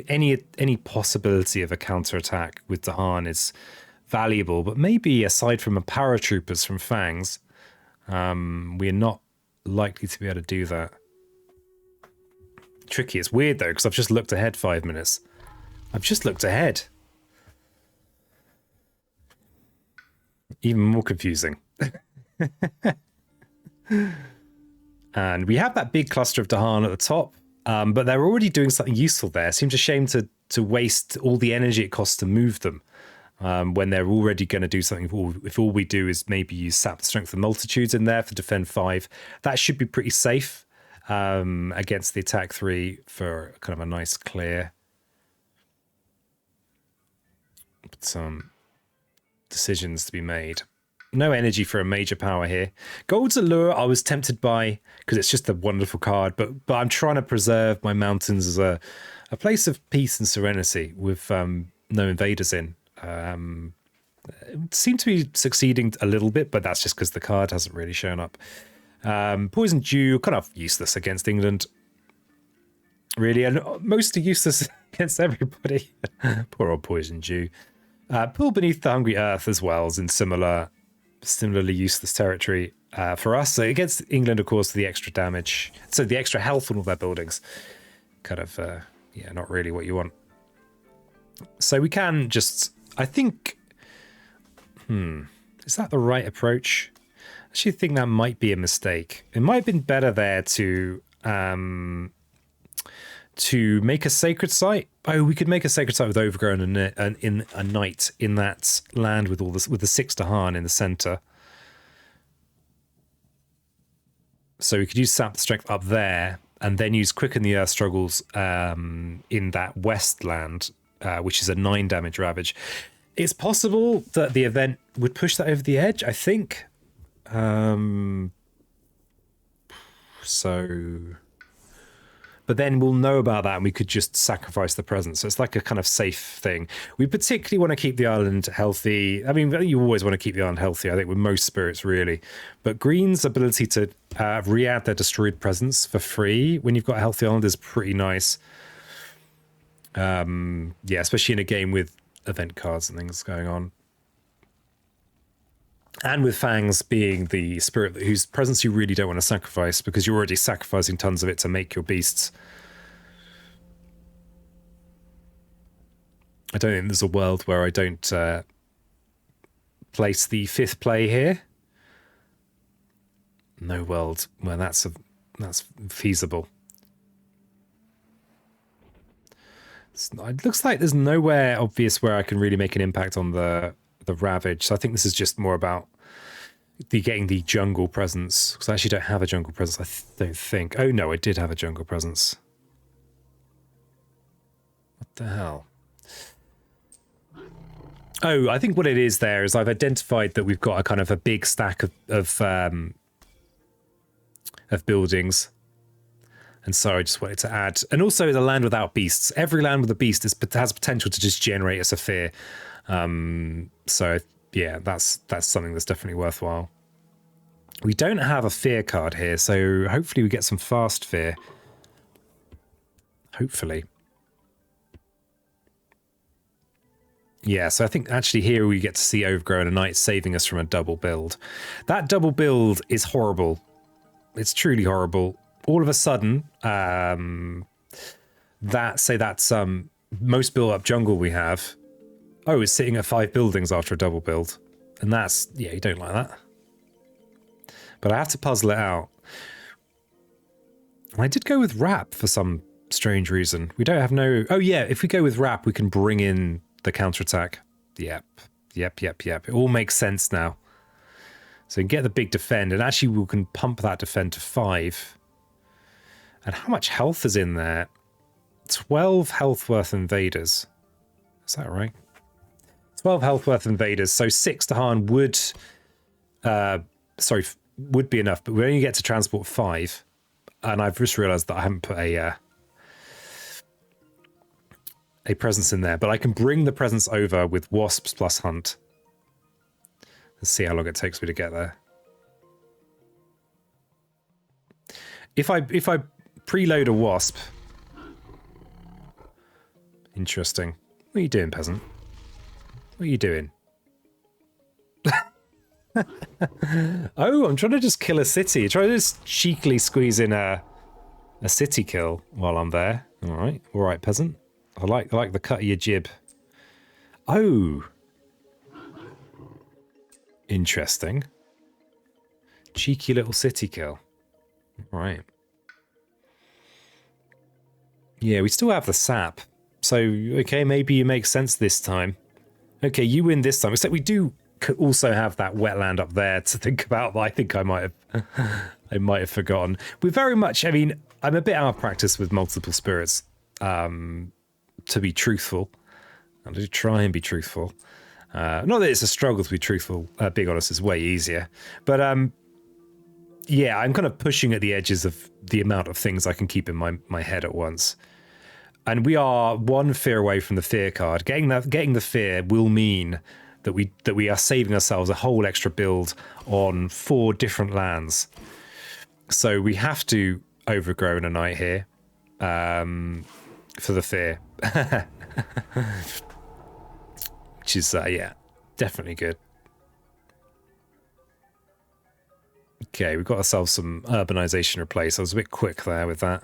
any possibility of a counterattack with Dahan is valuable. But maybe aside from a paratroopers from FANGS, we're not likely to be able to do that. Tricky. It's weird though, because I've just looked ahead 5 minutes. I've just looked ahead. Even more confusing. And we have that big cluster of Dahan at the top, but they're already doing something useful there. It seems a shame to waste all the energy it costs to move them when they're already going to do something. If all we do is maybe use Sap the Strength of Multitudes in there for defend 5, that should be pretty safe against the attack 3 for kind of a nice clear. But some decisions to be made. No energy for a major power here. Gold's Allure I was tempted by because it's just a wonderful card, but I'm trying to preserve my mountains as a place of peace and serenity with no invaders in. It seemed to be succeeding a little bit, but that's just because the card hasn't really shown up. Poison Dew, kind of useless against England. Really, and mostly useless against everybody. Poor old Poison Dew. Pull Beneath the Hungry Earth as well is in similarly useless territory for us. So against England, of course, the extra damage. So the extra health on all their buildings. Kind of, yeah, not really what you want. So we can just, I think, is that the right approach? I actually think that might be a mistake. It might have been better there to make a sacred site. Oh, we could make a sacred site with Overgrown and in a knight in that land with all this, with the 6 Dahan in the center. So we could use Sap the Strength up there, and then use Quicken the Earth Struggles in that west land, which is a 9 damage ravage. It's possible that the event would push that over the edge, I think. But then we'll know about that and we could just sacrifice the presence. So it's like a kind of safe thing. We particularly want to keep the island healthy. I mean, you always want to keep the island healthy, I think, with most spirits, really. But Green's ability to re-add their destroyed presence for free when you've got a healthy island is pretty nice. Yeah, especially in a game with event cards and things going on. And with Fangs being the spirit whose presence you really don't want to sacrifice because you're already sacrificing tons of it to make your beasts. I don't think there's a world where I don't place the 5th play here. No world where that's feasible. It looks like there's nowhere obvious where I can really make an impact on the ravage. So I think this is just more about getting the jungle presence. Because I actually don't have a jungle presence, I don't think. Oh no, I did have a jungle presence. What the hell? Oh, I think what it is there is I've identified that we've got a kind of a big stack of buildings. And so I just wanted to add, and also the land without beasts. Every land with a beast has potential to just generate a Saphir. So yeah, that's something that's definitely worthwhile. We don't have a fear card here, so hopefully we get some fast fear. Hopefully. Yeah, so I think actually here we get to see Overgrown a Knight saving us from a double build. That double build is horrible. It's truly horrible. All of a sudden, that's most built up jungle we have. Oh, it's sitting at 5 buildings after a double build. And that's, yeah, you don't like that. But I have to puzzle it out. I did go with Wrap for some strange reason. We don't have no... Oh yeah, if we go with Wrap, we can bring in the counterattack. Yep. It all makes sense now. So we can get the big defend, and actually we can pump that defend to 5. And how much health is in there? 12 health worth invaders. Is that right? 12 health worth invaders. So 6 to harm would be enough, but we only get to transport 5. And I've just realized that I haven't put a presence in there, but I can bring the presence over with wasps plus hunt. Let's see how long it takes me to get there. If I preload a wasp. Interesting. What are you doing, peasant? What are you doing? Oh, I'm trying to just kill a city. Trying to just cheekily squeeze in a city kill while I'm there. All right, peasant. I like the cut of your jib. Oh, interesting. Cheeky little city kill. All right. Yeah, we still have the sap. So, okay, maybe it makes sense this time. Okay, you win this time. Except we do also have that wetland up there to think about that I think I might have forgotten. We're very much, I mean, I'm a bit out of practice with multiple spirits, to be truthful. I do try and be truthful. Not that it's a struggle to be truthful. Being honest is way easier. But yeah, I'm kind of pushing at the edges of the amount of things I can keep in my head at once. And we are 1 fear away from the fear card. Getting the fear will mean that we are saving ourselves a whole extra build on 4 different lands. So we have to Overgrown a Knight here for the fear. Which is, yeah, definitely good. Okay, we've got ourselves some urbanization replace. I was a bit quick there with that.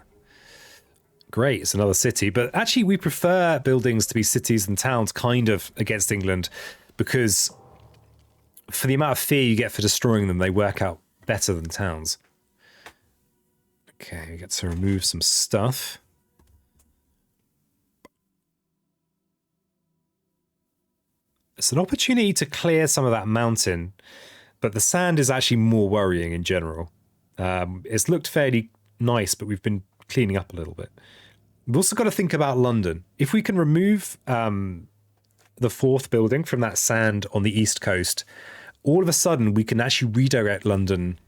Great, it's another city. But actually, we prefer buildings to be cities and towns kind of against England because for the amount of fear you get for destroying them, they work out better than towns. Okay, we get to remove some stuff. It's an opportunity to clear some of that mountain, but the sand is actually more worrying in general. It's looked fairly nice, but we've been cleaning up a little bit. We've also got to think about London. If we can remove the 4th building from that sand on the east coast, all of a sudden we can actually redirect London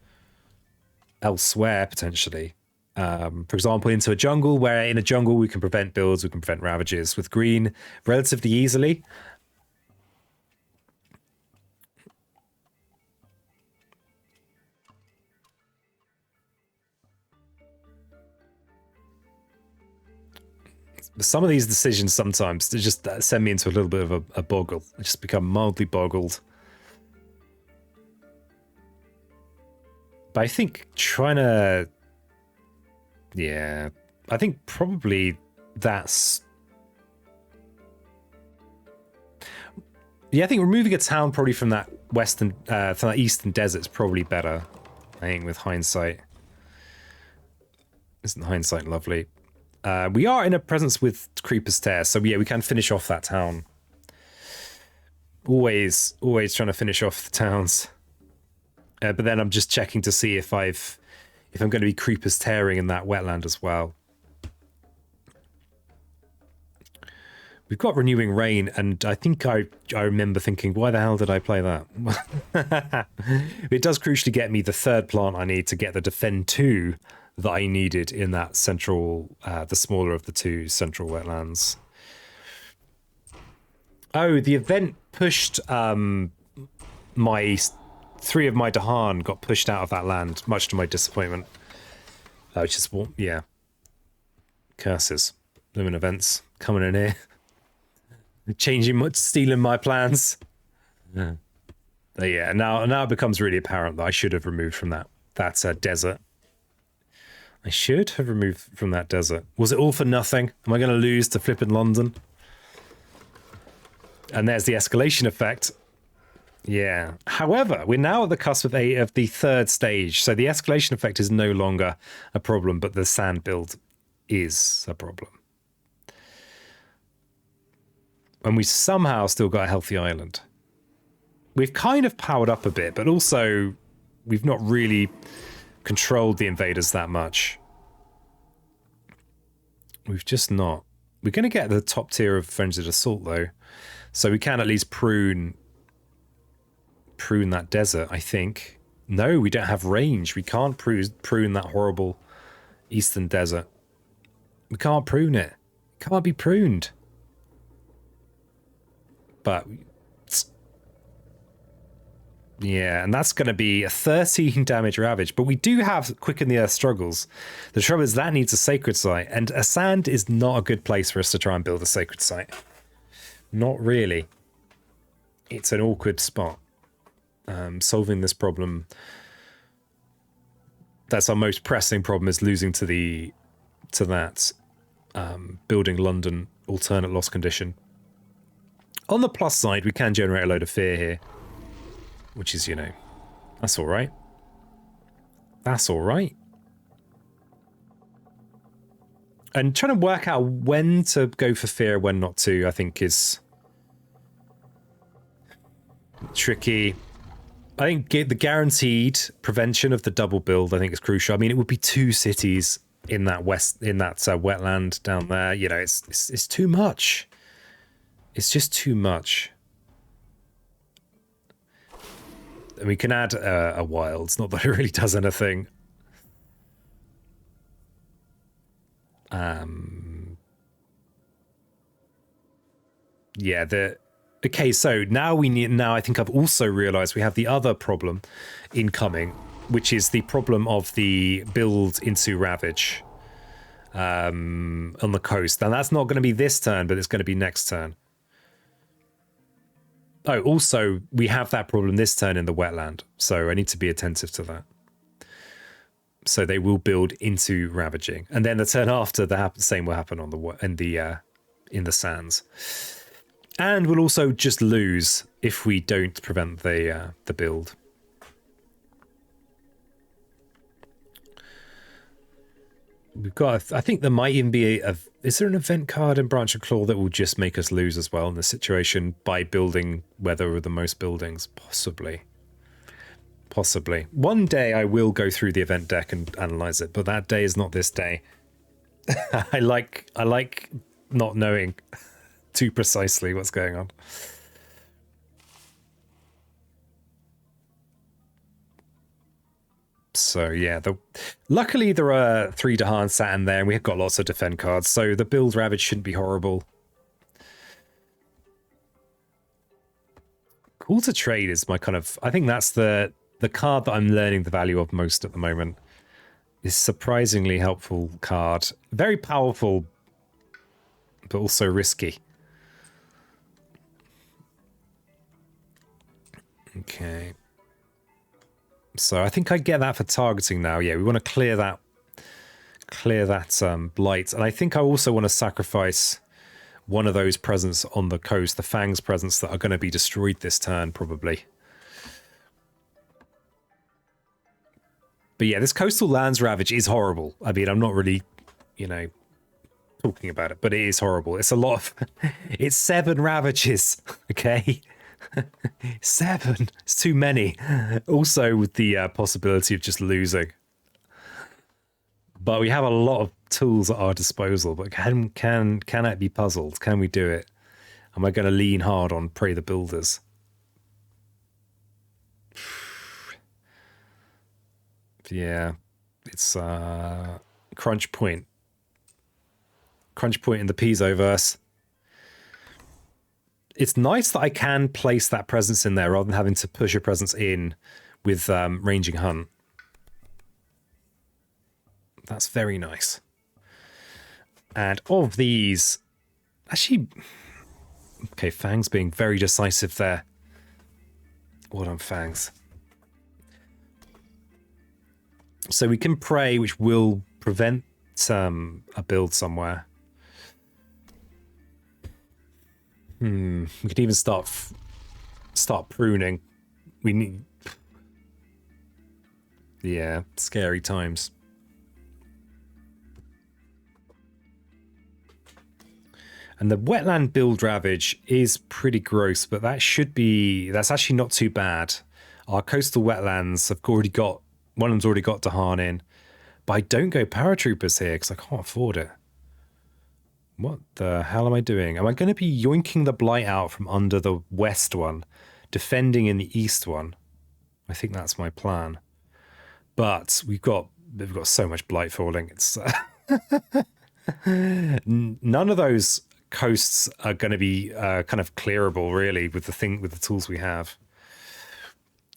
elsewhere, potentially. For example, into a jungle, where in a jungle we can prevent builds, we can prevent ravages with green relatively easily. Some of these decisions sometimes they just send me into a little bit of a boggle. I just become mildly boggled. But I think trying to... Yeah, I think probably that's... Yeah, I think removing a town probably from that western, from that eastern desert is probably better. I think with hindsight. Isn't hindsight lovely? We are in a presence with Creeper's Tear, so yeah, we can finish off that town. Always trying to finish off the towns. But then I'm just checking to see if I'm going to be Creeper's Tearing in that wetland as well. We've got Renewing Rain, and I think I remember thinking, why the hell did I play that? It does crucially get me the third plant I need to get the Defend 2 that I needed in that central, the smaller of the two central wetlands. Oh, the event pushed my 3 of my Dahan got pushed out of that land, much to my disappointment. Which is, yeah. Curses. Living events coming in here. Stealing my plans. Yeah. But yeah, now it becomes really apparent that I should have removed from that desert. I should have removed from that desert. Was it all for nothing? Am I going to lose to flipping London? And there's the escalation effect. Yeah. However, we're now at the cusp of the third stage, so the escalation effect is no longer a problem, but the sand build is a problem. And we somehow still got a healthy island. We've kind of powered up a bit, but also we've not really controlled the invaders that much. We've just not. We're going to get the top tier of Frenzied Assault, though. So we can at least prune that desert, I think. No, we don't have range. We can't prune that horrible eastern desert. We can't prune it. It can't be pruned. But yeah, and that's going to be a 13 damage ravage. But we do have Quicken the Earth struggles. The trouble is that needs a sacred site, and a sand is not a good place for us to try and build a sacred site. Not really. It's an awkward spot. Solving this problem, that's our most pressing problem, is losing to that building London alternate loss condition. On the plus side, we can generate a load of fear here, which is, that's all right. That's all right. And trying to work out when to go for fear, when not to, I think is tricky. I think the guaranteed prevention of the double build, I think, is crucial. I mean, it would be 2 cities in that wetland down there. It's too much. It's just too much. And we can add a wilds, not that it really does anything. Yeah, okay, so now I think I've also realized we have the other problem incoming, which is the problem of the build into Ravage on the coast. And that's not going to be this turn, but it's going to be next turn. Oh, also, we have that problem this turn in the wetland, so I need to be attentive to that. So they will build into Ravaging, and then the turn after, the same will happen on in the sands. And we'll also just lose if we don't prevent the build. We've got, I think there might even be is there an event card in Branch of Claw that will just make us lose as well in this situation by building where there are the most buildings? Possibly. Possibly. One day I will go through the event deck and analyze it, but that day is not this day. I like not knowing too precisely what's going on. So yeah, luckily there are 3 Dahan sat in there, and we've got lots of defend cards, so the build Ravage shouldn't be horrible. Call to Trade is my kind of, I think that's the card that I'm learning the value of most at the moment. It's a surprisingly helpful card. Very powerful, but also risky. Okay. So I think I get that for targeting now. Yeah, we want to clear that blight. And I think I also want to sacrifice one of those presents on the coast, the FANGS presents that are going to be destroyed this turn, probably. But yeah, this coastal lands ravage is horrible. I mean, I'm not really, talking about it, but it is horrible. It's a lot of... It's 7 ravages, okay? 7. It's too many. Also with the possibility of just losing. But we have a lot of tools at our disposal. But can it be puzzled? Can we do it? Am I going to lean hard on Pray the Builders? Yeah, it's Crunch Point. Crunch Point in the Piezoverse. It's nice that I can place that presence in there rather than having to push a presence in with Ranging Hunt. That's very nice. And of these, actually, okay, Fangs being very decisive there. What on Fangs? So we can pray, which will prevent a build somewhere. We could even start pruning. We need... Yeah, scary times. And the wetland build ravage is pretty gross, but that's actually not too bad. Our coastal wetlands have already got, one of them's already got Dahan in, but I don't go paratroopers here because I can't afford it. What the hell am I doing? Am I going to be yoinking the blight out from under the west one, defending in the east one? I think that's my plan. But we've got so much blight falling. It's none of those coasts are going to be kind of clearable really with the tools we have.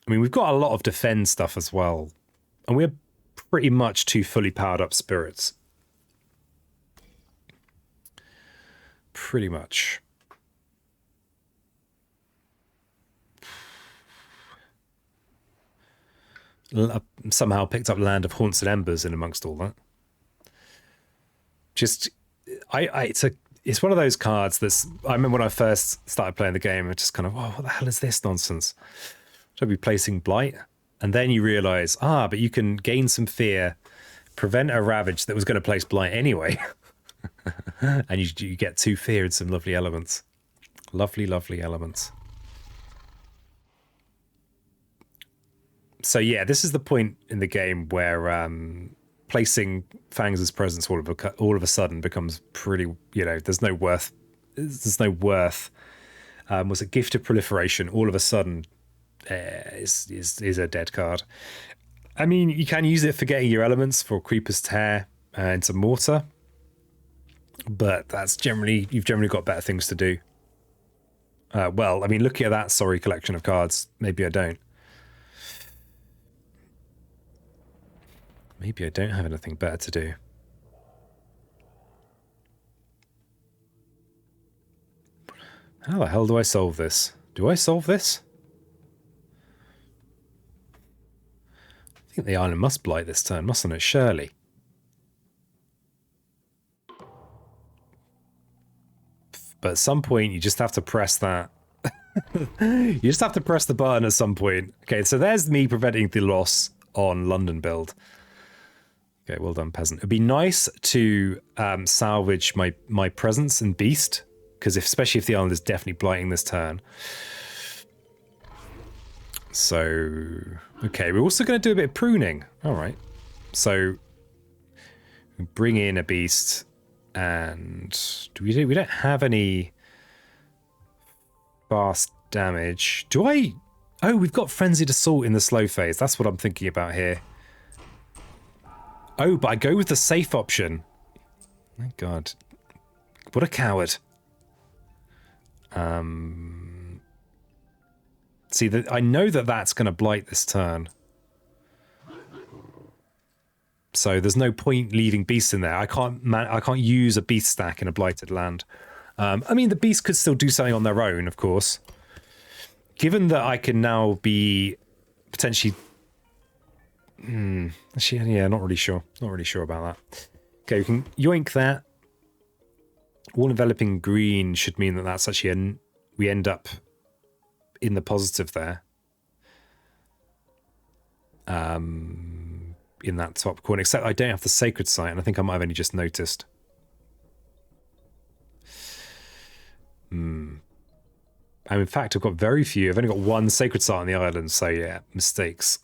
I mean, we've got a lot of defend stuff as well, and we're pretty much 2 fully powered up spirits. Pretty much. Somehow picked up Land of Haunts and Embers in amongst all that. Just, it's one of those cards that's, I remember when I first started playing the game, I just kind of, oh, what the hell is this nonsense? Should I be placing Blight? And then you realise, but you can gain some fear, prevent a Ravage that was going to place Blight anyway. And you get 2 fear and some lovely elements. Lovely, lovely elements. So yeah, this is the point in the game where placing Fangs' presence all of a sudden becomes pretty, there's no worth. Was it Gift of Proliferation? All of a sudden is a dead card. I mean, you can use it for getting your elements for Creeper's Tear and some Mortar. But you've generally got better things to do. Well, I mean, looking at that sorry collection of cards, maybe I don't. Maybe I don't have anything better to do. How the hell do I solve this? Do I solve this? I think the island must blight this turn, mustn't it? Surely. But at some point, you just have to press that. You just have to press the button at some point. Okay, so there's me preventing the loss on London build. Okay, well done, peasant. It'd be nice to salvage my presence in Beast, because especially if the island is definitely blighting this turn. So, okay, we're also going to do a bit of pruning. All right. So, bring in a Beast. And we don't have any fast damage. Oh, we've got Frenzied Assault in the slow phase. That's what I'm thinking about here. Oh, but I go with the safe option. My God. What a coward. See, I know that's going to blight this turn. So there's no point leaving beasts in there. I can't use a beast stack in a blighted land. I mean, the beasts could still do something on their own, of course. Given that I can now be potentially... Actually, yeah, not really sure. Not really sure about that. Okay, we can yoink that. All enveloping green should mean that that's actually we end up in the positive there. In that top corner, except I don't have the sacred site, and I think I might have only just noticed. And in fact, I've got very few. I've only got one sacred site on the island, so yeah, mistakes.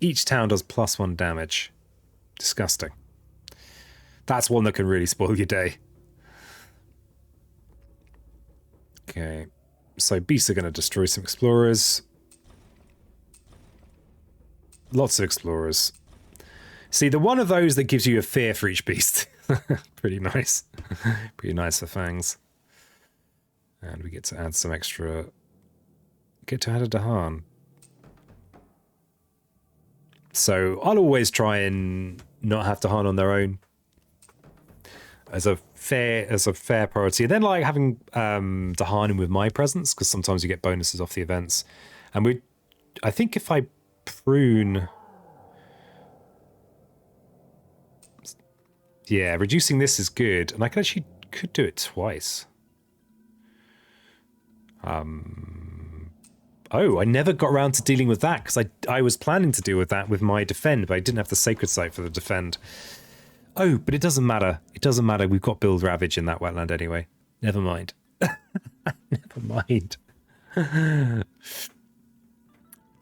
Each town does +1 damage. Disgusting. That's one that can really spoil your day. Okay, so beasts are going to destroy some explorers. Lots of explorers. See, the one of those that gives you a fear for each beast. Pretty nice. Pretty nice for fangs. And we get to add some extra... Get to add a Dahan. So I'll always try and not have Dahan on their own. As a fair priority. And then like having Dahan in with my presence, because sometimes you get bonuses off the events. And I think if I prune... Yeah, reducing this is good. And I could do it twice. Oh, I never got around to dealing with that, because I was planning to deal with that with my defend, but I didn't have the sacred site for the defend. Oh, but it doesn't matter. It doesn't matter. We've got Build Ravage in that wetland anyway. Never mind. Never mind.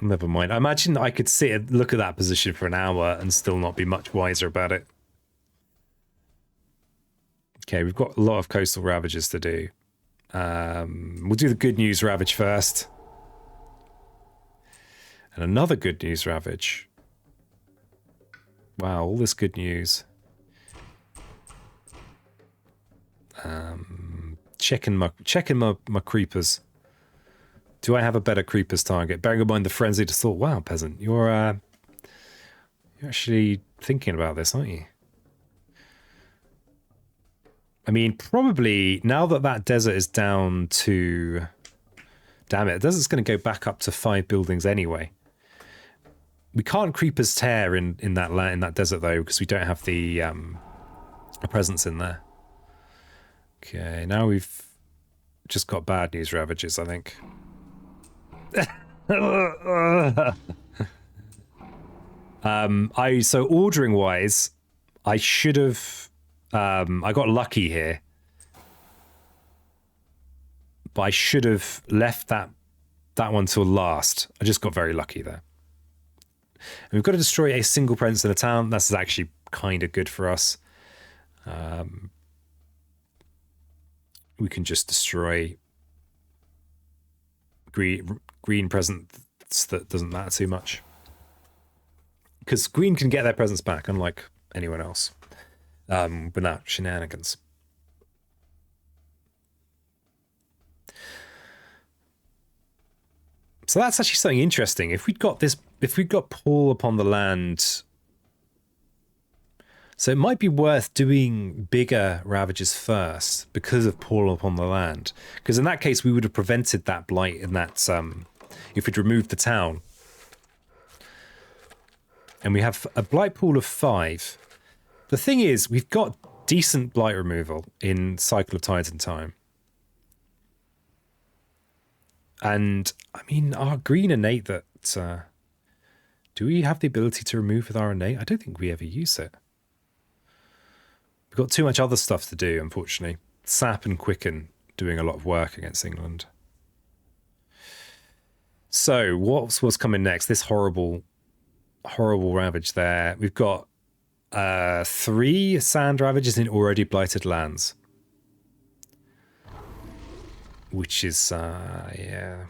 Never mind. I imagine I could sit and look at that position for an hour and still not be much wiser about it. Okay, we've got a lot of coastal ravages to do. We'll do the good news ravage first. And another good news ravage. Wow, all this good news. Checking my creepers. Do I have a better creepers target? Bearing in mind the frenzied assault. Wow, peasant, you're actually thinking about this, aren't you? I mean, probably now that desert is down to... Damn it, the desert's going to go back up to 5 buildings anyway. We can't creepers tear in that desert though, because we don't have the a presence in there. Okay, now we've just got bad news ravages, I think. So ordering wise, I should have I got lucky here. But I should have left that one till last. I just got very lucky there. And we've got to destroy a single presence in a town. That's actually kind of good for us. We can just destroy green presence that doesn't matter too much. Because green can get their presence back, unlike anyone else. Without shenanigans. So that's actually something interesting. If we'd got Paul upon the land, so it might be worth doing bigger ravages first because of Paul upon the land. Because in that case, we would have prevented that blight in that if we'd removed the town. And we have a blight pool of 5. The thing is, we've got decent blight removal in Cycle of Tides and Time. And, I mean, our green innate that... do we have the ability to remove with our innate? I don't think we ever use it. We've got too much other stuff to do, unfortunately. Sap and Quicken doing a lot of work against England. So, what's coming next? This horrible ravage there. We've got 3 sand ravages in already blighted lands. Which is, yeah.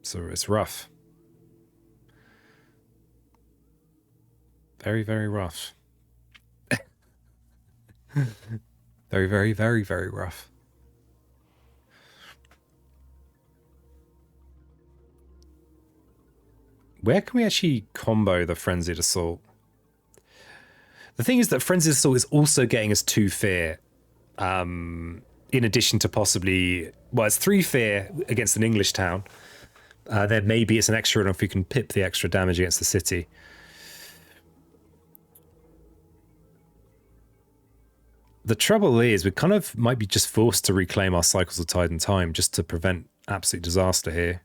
So it's rough. Very, very rough. Very, very, very, very rough. Where can we actually combo the Frenzied Assault? The thing is that Frenzied Assault is also getting us 2 fear. In addition to possibly... Well, it's 3 fear against an English town. Then maybe it's an extra enough we can pip the extra damage against the city. The trouble is, we kind of might be just forced to reclaim our Cycles of Tide and Time just to prevent absolute disaster here.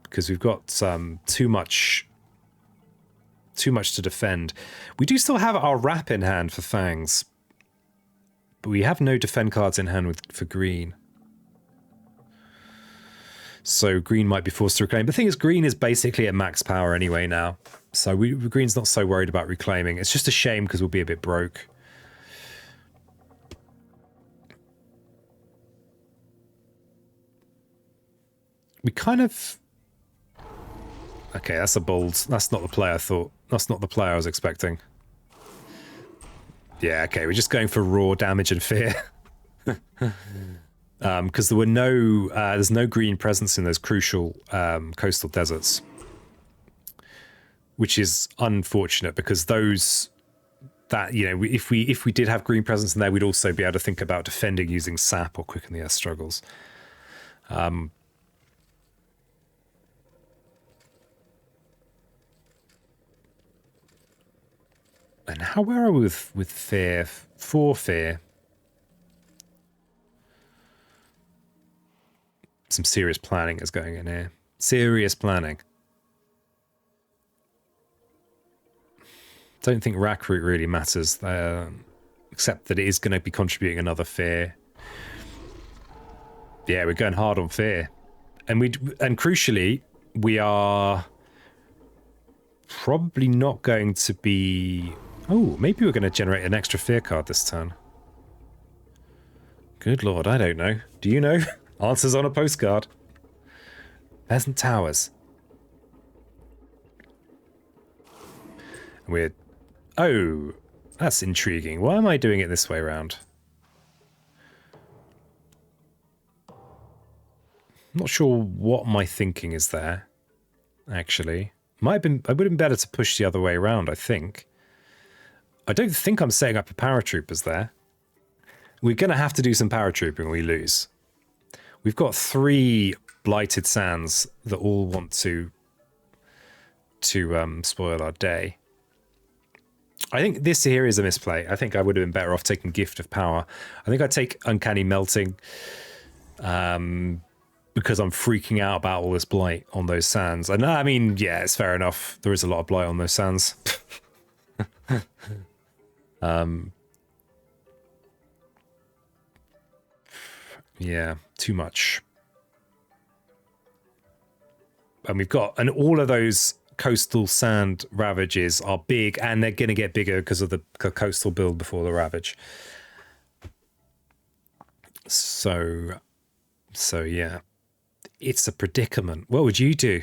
Because we've got too much to defend. We do still have our Wrap in hand for Fangs. But we have no defend cards in hand for green. So green might be forced to reclaim. The thing is, green is basically at max power anyway now. So green's not so worried about reclaiming. It's just a shame because we'll be a bit broke. We kind of... Okay, that's a bold... That's not the play I thought. That's not the play I was expecting. Yeah, okay, we're just going for raw damage and fear. Because there were no... there's no green presence in those crucial coastal deserts. Which is unfortunate, because those... That, you know, if we did have green presence in there, we'd also be able to think about defending using sap or quicken the earth struggles. And where are we with fear? 4 fear. Some serious planning is going in here. Serious planning. Don't think rack root really matters, except that it is going to be contributing another fear. Yeah, we're going hard on fear, and crucially, we are probably not going to be... Oh, maybe we're going to generate an extra fear card this turn. Good lord, I don't know. Do you know? Answers on a postcard. Peasant Towers. We're... Oh, that's intriguing. Why am I doing it this way around? I'm not sure what my thinking is there, actually. It would have been better to push the other way around, I think. I don't think I'm setting up a paratroopers there. We're going to have to do some paratrooping when we lose. We've got 3 blighted sands that all want to spoil our day. I think this here is a misplay. I think I would have been better off taking Gift of Power. I think I'd take Uncanny Melting, because I'm freaking out about all this blight on those sands. And I mean, yeah, it's fair enough. There is a lot of blight on those sands. Yeah, too much. And and all of those coastal sand ravages are big, and they're going to get bigger because of the coastal build before the ravage. So yeah, it's a predicament. What would you do?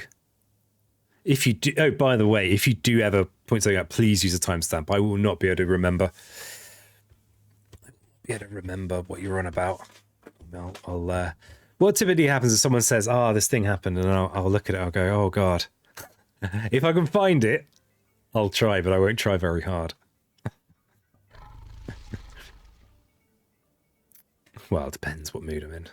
If you do... Oh, by the way, if you do ever point something out, please use a timestamp. I will not be able to remember. What you're on about. What typically happens is someone says, this thing happened, and I'll look at it, I'll go, oh god. If I can find it, I'll try, but I won't try very hard. Well, it depends what mood I'm in.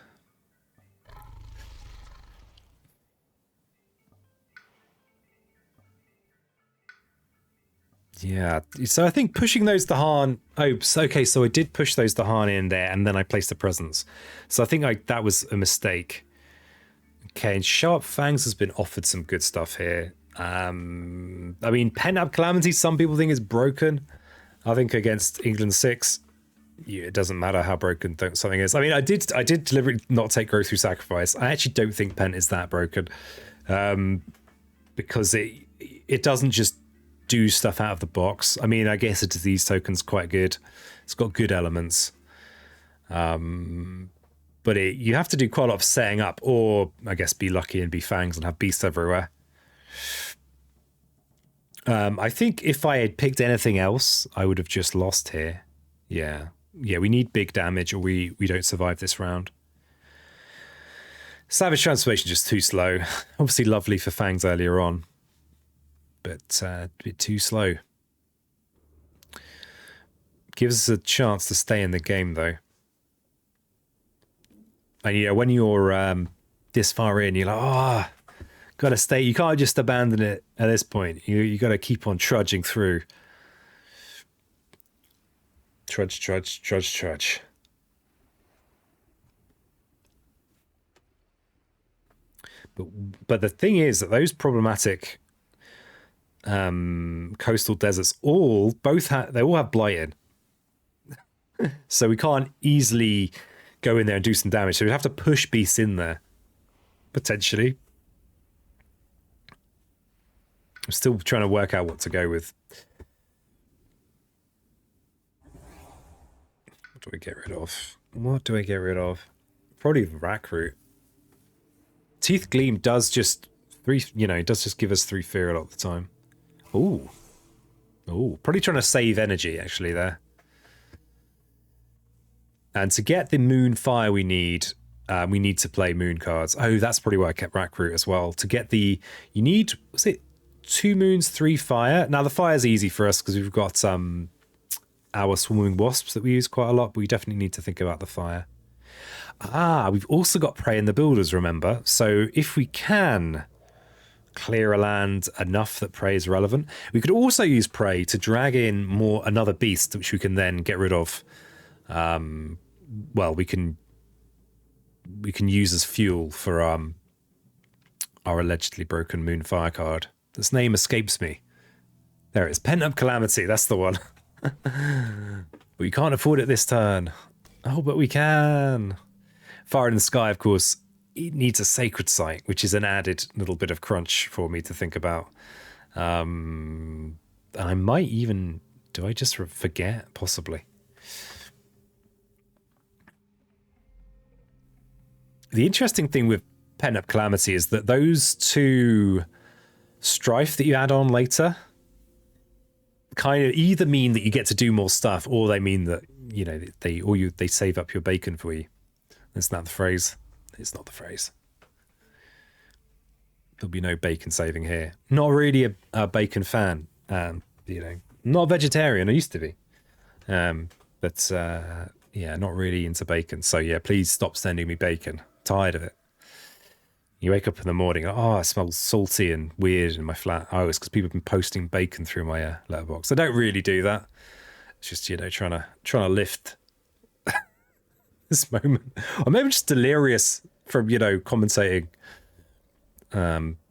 Yeah, so I think pushing those Dahan... Oh, okay, so I did push those Dahan in there, and then I placed the presents. So I think that was a mistake. Okay, and Sharp Fangs has been offered some good stuff here. I mean, Pent-Up Calamity, some people think is broken. I think against England 6, yeah, it doesn't matter how broken something is. I mean, I did deliberately not take Growth Through Sacrifice. I actually don't think Pent is that broken. Because it doesn't just do stuff out of the box. I mean, I guess a disease token's quite good. It's got good elements. But you have to do quite a lot of setting up, or I guess be lucky and be Fangs and have beasts everywhere. I think if I had picked anything else, I would have just lost here. Yeah, we need big damage or we don't survive this round. Savage Transformation just too slow. Obviously lovely for Fangs earlier on, but a bit too slow. Gives us a chance to stay in the game though. And yeah, when you're this far in, you're like, gotta stay. You can't just abandon it at this point. You gotta keep on trudging through. Trudge. But the thing is that those problematic coastal deserts all have blight in. So we can't easily go in there and do some damage. So we have to push beasts in there, potentially. I'm still trying to work out what to go with. What do I get rid of? What do I get rid of? Probably rack root. Teeth Gleam does just it does just give us 3 fear a lot of the time. Ooh. Ooh. Probably trying to save energy, actually, there. And to get the moon fire we need to play moon cards. Oh, that's probably why I kept rack root as well. To get the... You need... Was it 2 moons, 3 fire? Now, the fire's easy for us because we've got our swarming wasps that we use quite a lot, but we definitely need to think about the fire. Ah, we've also got prey in the builders, remember? So if we can clear a land enough that prey is relevant, we could also use prey to drag in another beast, which we can then get rid of. Well, we can use as fuel for our allegedly broken Moonfire card. This name escapes me. There it is. Pent-Up Calamity, that's the one. We can't afford it this turn. Oh, but we can. Fire in the Sky, of course, it needs a sacred site, which is an added little bit of crunch for me to think about. I might even... Do I just forget? Possibly. The interesting thing with Pent-Up Calamity is that those 2 strife that you add on later kind of either mean that you get to do more stuff, or they mean that, they save up your bacon for you. That's not the phrase. It's not the phrase. There'll be no bacon saving here. Not really a bacon fan. Not a vegetarian. I used to be. But not really into bacon. So yeah, please stop sending me bacon. Tired of it. You wake up in the morning, oh, it smells salty and weird in my flat. Oh, it's because people have been posting bacon through my letterbox. I don't really do that. It's just, trying to lift this moment. Or maybe just delirious from, commentating.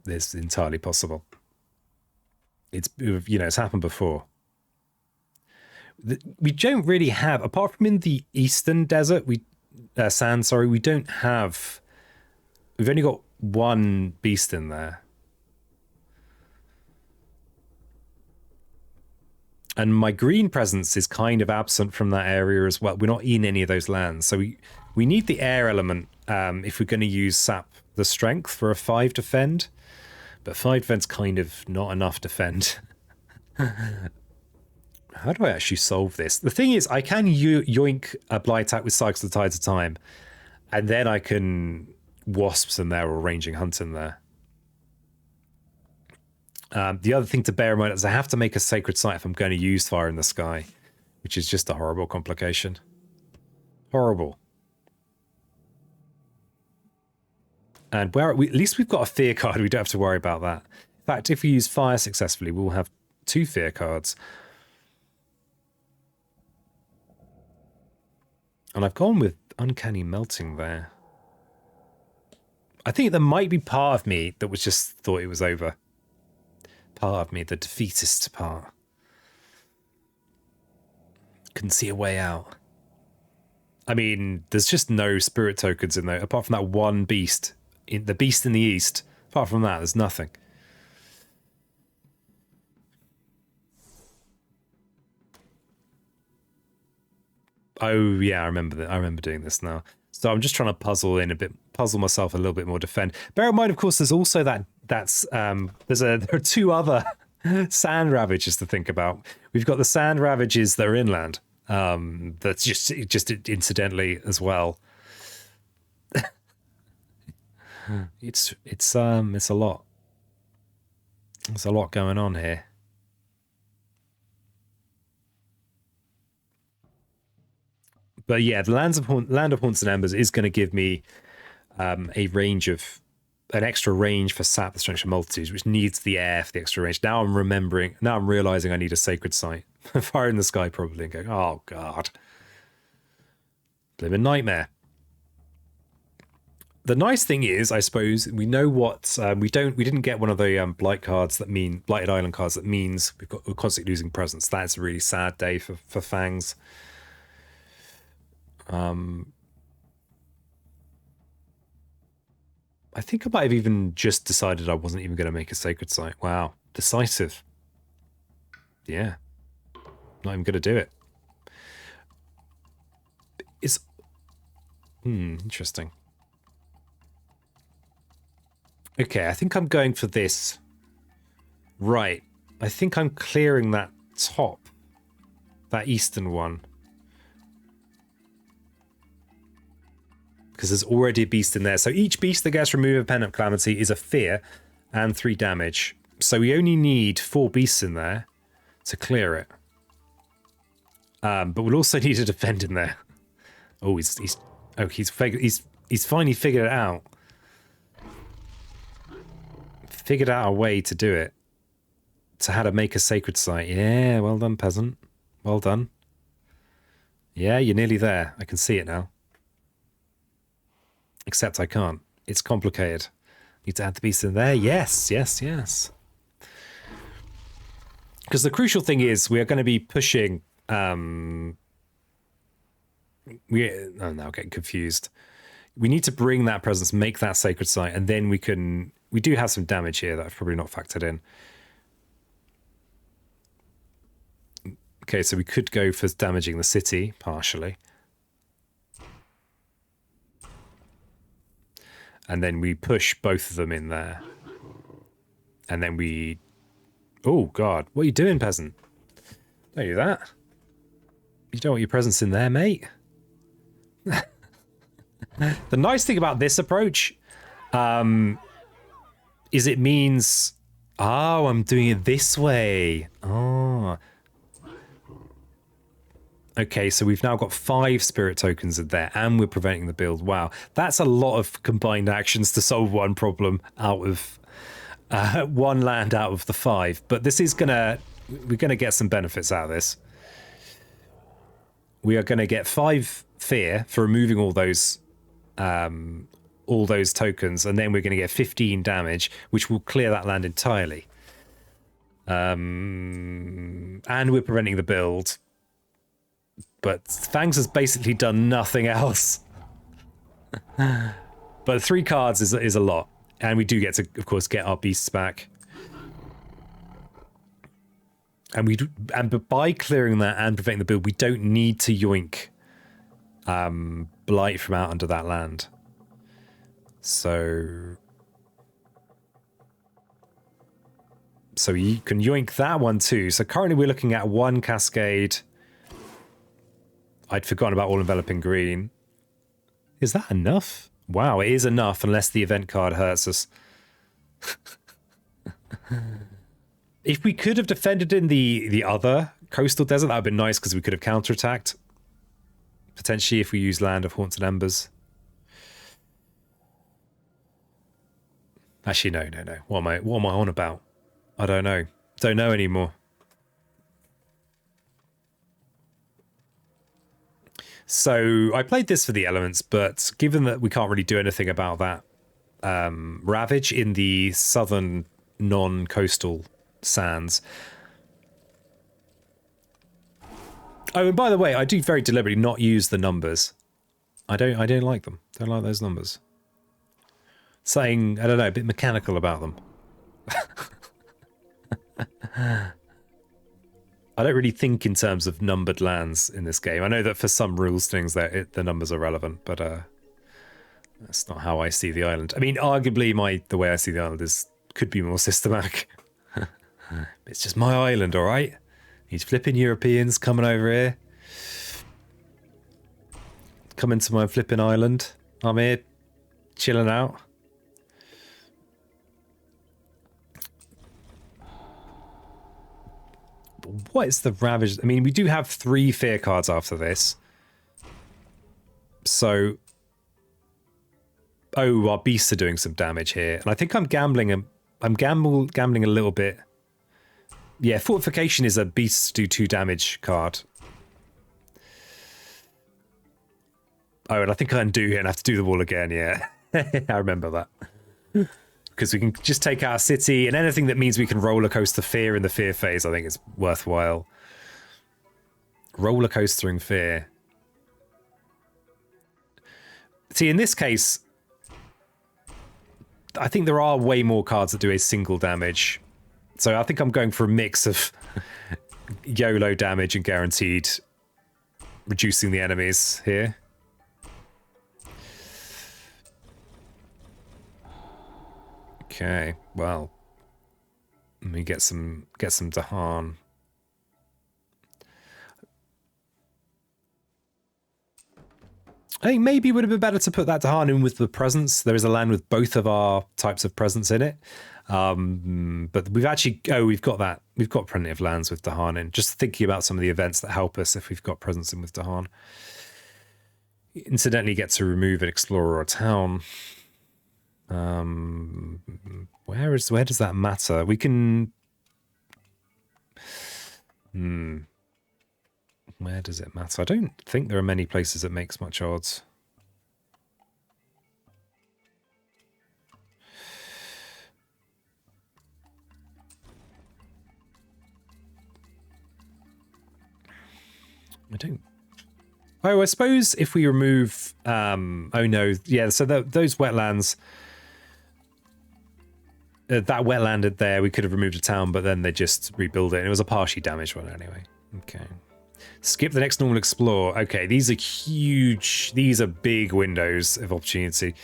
It's entirely possible. It's happened before. We don't really have, apart from in the eastern desert, we don't have... We've only got 1 beast in there. And my green presence is kind of absent from that area as well. We're not in any of those lands. So we need the air element if we're going to use sap the strength for a 5 defend. But 5 defend's kind of not enough defend. How do I actually solve this? The thing is, I can yoink a Blight attack with Cycles of Tides of Time. And then I can wasps in there or ranging hunt in there. The other thing to bear in mind is I have to make a sacred site if I'm going to use Fire in the Sky, which is just a horrible complication. Horrible. And at least we've got a fear card. We don't have to worry about that. In fact, if we use fire successfully, we'll have 2 fear cards. And I've gone with Uncanny Melting there. I think there might be part of me that was just thought it was over. Part of me, the defeatist part. Couldn't see a way out. I mean, there's just no spirit tokens in there, apart from that 1 beast. The beast in the east. Apart from that, there's nothing. Oh yeah, I remember that. I remember doing this now. So I'm just trying to puzzle myself a little bit more defend. Bear in mind, of course, there's also there are 2 other sand ravages to think about. We've got the sand ravages that are inland. That's just incidentally as well. It's a lot. There's a lot going on here. But yeah, the Land of Haunts and Embers is going to give me an extra range for Sap the Strength of Multitudes, which needs the air for the extra range. Now I'm realizing I need a sacred site. Fire in the Sky probably, and going, oh god. Blimmin' nightmare. The nice thing is, I suppose, we know what we didn't get one of the blighted island cards that means we're constantly losing presence. That's a really sad day for FANGS. I think I might have even just decided I wasn't even going to make a sacred site. Wow. Decisive. Yeah. Not even going to do it. It's... interesting. Okay, I think I'm going for this. Right. I think I'm clearing that top. That eastern one. Because there's already a beast in there. So each beast that gets removed of Pen of Calamity is a fear and 3 damage. So we only need 4 beasts in there to clear it. But we'll also need a defend in there. Oh, he's finally figured it out. Figured out a way to do it. To how to make a sacred site. Yeah, well done, peasant. Well done. Yeah, you're nearly there. I can see it now. Except I can't. It's complicated. Need to add the beast in there. Yes, yes, yes. Because the crucial thing is we are going to be pushing... I'm now getting confused. We need to bring that presence, make that sacred site, and then we can... We do have some damage here that I've probably not factored in. Okay, so we could go for damaging the city, partially. And then we push both of them in there. And then we... Oh, God. What are you doing, peasant? Don't do that. You don't want your presence in there, mate. The nice thing about this approach is it means... Oh, I'm doing it this way. Oh. Okay, so we've now got 5 spirit tokens in there, and we're preventing the build. Wow, that's a lot of combined actions to solve one problem out of one land out of the 5. But this is we're gonna get some benefits out of this. We are gonna get 5 fear for removing all those tokens, and then we're gonna get 15 damage, which will clear that land entirely. And we're preventing the build. But FANGS has basically done nothing else. But 3 cards is a lot. And we do get to, of course, get our beasts back. And by clearing that and preventing the build, we don't need to yoink Blight from out under that land. So you can yoink that one too. So currently we're looking at 1 Cascade... I'd forgotten about All Enveloping Green. Is that enough? Wow, it is enough unless the event card hurts us. If we could have defended in the other coastal desert, that would have been nice because we could have counterattacked. Potentially if we use Land of Haunted Embers. Actually, no. What am I on about? I don't know. Don't know anymore. So I played this for the elements, but given that we can't really do anything about that Ravage in the southern non-coastal sands. Oh, and by the way, I do very deliberately not use the numbers. I don't like them. Don't like those numbers. Saying, I don't know, a bit mechanical about them. I don't really think in terms of numbered lands in this game. I know that for some rules things that the numbers are relevant, but that's not how I see the island. I mean, arguably the way I see the island could be more systematic. It's just my island, all right? These flipping Europeans coming over here. Coming to my flipping island. I'm here chilling out. What is the Ravage? I mean, we do have 3 fear cards after this. So... Oh, our beasts are doing some damage here. And I think I'm gambling. I'm gambling a little bit. Yeah, Fortification is a beasts do 2 damage card. Oh, and I think I undo here and have to do the wall again, yeah. I remember that. Because we can just take our city, and anything that means we can roller coaster fear in the fear phase, I think is worthwhile. Roller coastering fear. See, in this case, I think there are way more cards that do a single damage. So I think I'm going for a mix of YOLO damage and guaranteed reducing the enemies here. Okay, well, let me get some Dahan. I think maybe it would have been better to put that Dahan in with the presence. There is a land with both of our types of presence in it. But we've actually, we've got that. We've got plenty of lands with Dahan in. Just thinking about some of the events that help us if we've got presence in with Dahan. Incidentally, get to remove an explorer or a town. Where does that matter? We can. Where does it matter? I don't think there are many places that makes much odds. I don't. Oh, I suppose if we remove. Oh no, yeah. So those wetlands. That wetland there, we could have removed a town, but then they just rebuild it. And it was a partially damaged one anyway. Okay. Skip the next normal explore. Okay, these are huge. These are big windows of opportunity.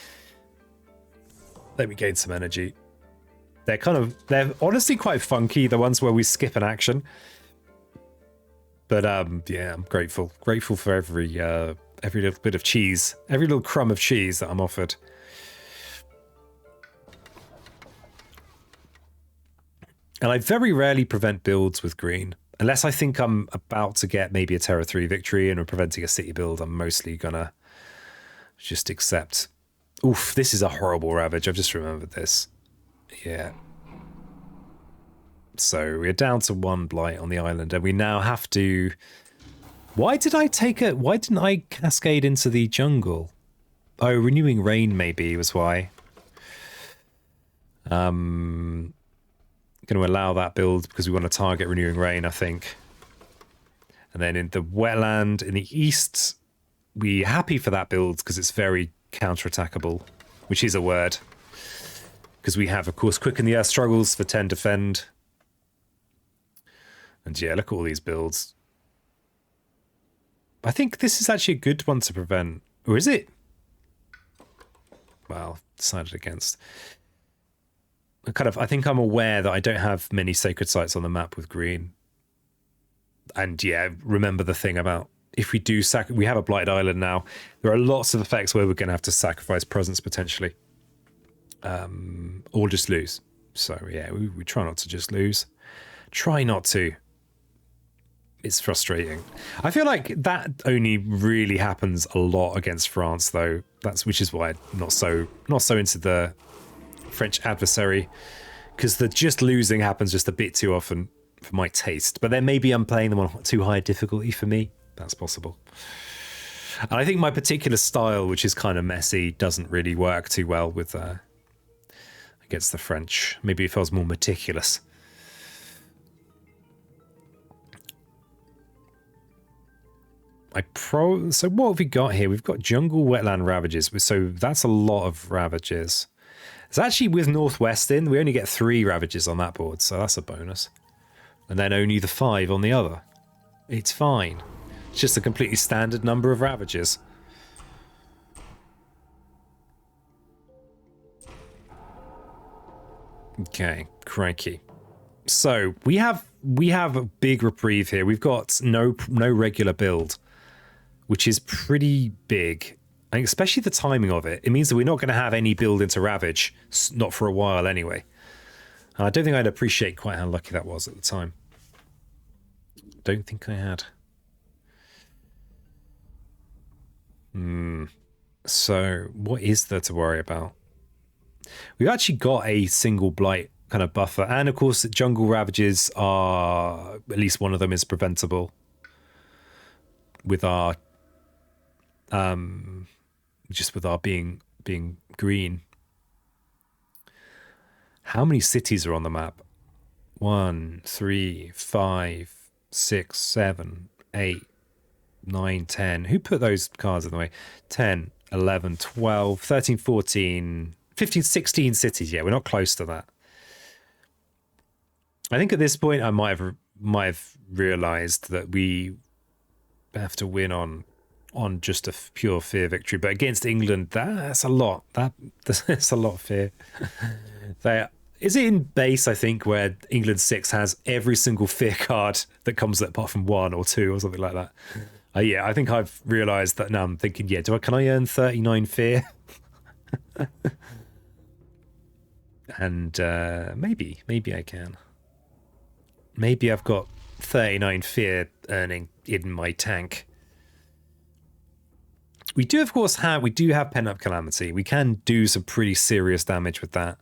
Let me gain some energy. They're honestly quite funky, the ones where we skip an action. But yeah, I'm grateful. Grateful for every little bit of cheese, every little crumb of cheese that I'm offered. And I very rarely prevent builds with green. Unless I think I'm about to get maybe a Terra 3 victory and we're preventing a city build, I'm mostly gonna just accept. Oof, this is a horrible ravage. I've just remembered this. Yeah. So we're down to 1 blight on the island, and we now have to. Why didn't I cascade into the jungle? Oh, renewing rain maybe was why. Going to allow that build because we want to target renewing rain, I think. And then in the wetland in the east, we're happy for that build because it's very counterattackable, which is a word. Because we have, of course, Quicken the Earth struggles for 10 defend. And yeah, look at all these builds. I think this is actually a good one to prevent. Or is it? Well, decided against. I think I'm aware that I don't have many sacred sites on the map with green. And yeah, remember the thing about if we do we have a blighted island now. There are lots of effects where we're going to have to sacrifice presence potentially, or just lose. So yeah, we try not to just lose. Try not to. It's frustrating. I feel like that only really happens a lot against France, though. Which is why I'm not so into the French adversary, because the just losing happens just a bit too often for my taste. But then maybe I'm playing them on too high difficulty for me. That's possible. And I think my particular style, which is kind of messy, doesn't really work too well with against the French. Maybe if I was more meticulous. So what have we got here? We've got jungle wetland ravages. So that's a lot of ravages. It's actually with Northwest in, we only get 3 ravages on that board, so that's a bonus. And then only the 5 on the other. It's fine. It's just a completely standard number of ravages. Okay, crikey. So we have a big reprieve here. We've got no regular build, which is pretty big. And especially the timing of it. It means that we're not going to have any build into Ravage, not for a while anyway. And I don't think I'd appreciate quite how lucky that was at the time. Don't think I had. So what is there to worry about? We've actually got a single blight kind of buffer. And of course, jungle ravages are, at least one of them is preventable with our just with our being green. How many cities are on the map? 1, 3, 5, 6, 7, 8, 9, 10. Who put those cards in the way? 10, 11, 12, 13, 14, 15, 16 cities. Yeah, we're not close to that. I think at this point I might have realized that we have to win on just a pure fear victory, but against England, that's a lot. That's a lot of fear. Is it in base, I think, where England 6 has every single fear card that comes apart from 1 or 2 or something like that? Yeah, I think I've realised that now. I'm thinking, yeah, can I earn 39 fear? And maybe I can. Maybe I've got 39 fear earning in my tank. We do, of course, have pent up calamity. We can do some pretty serious damage with that.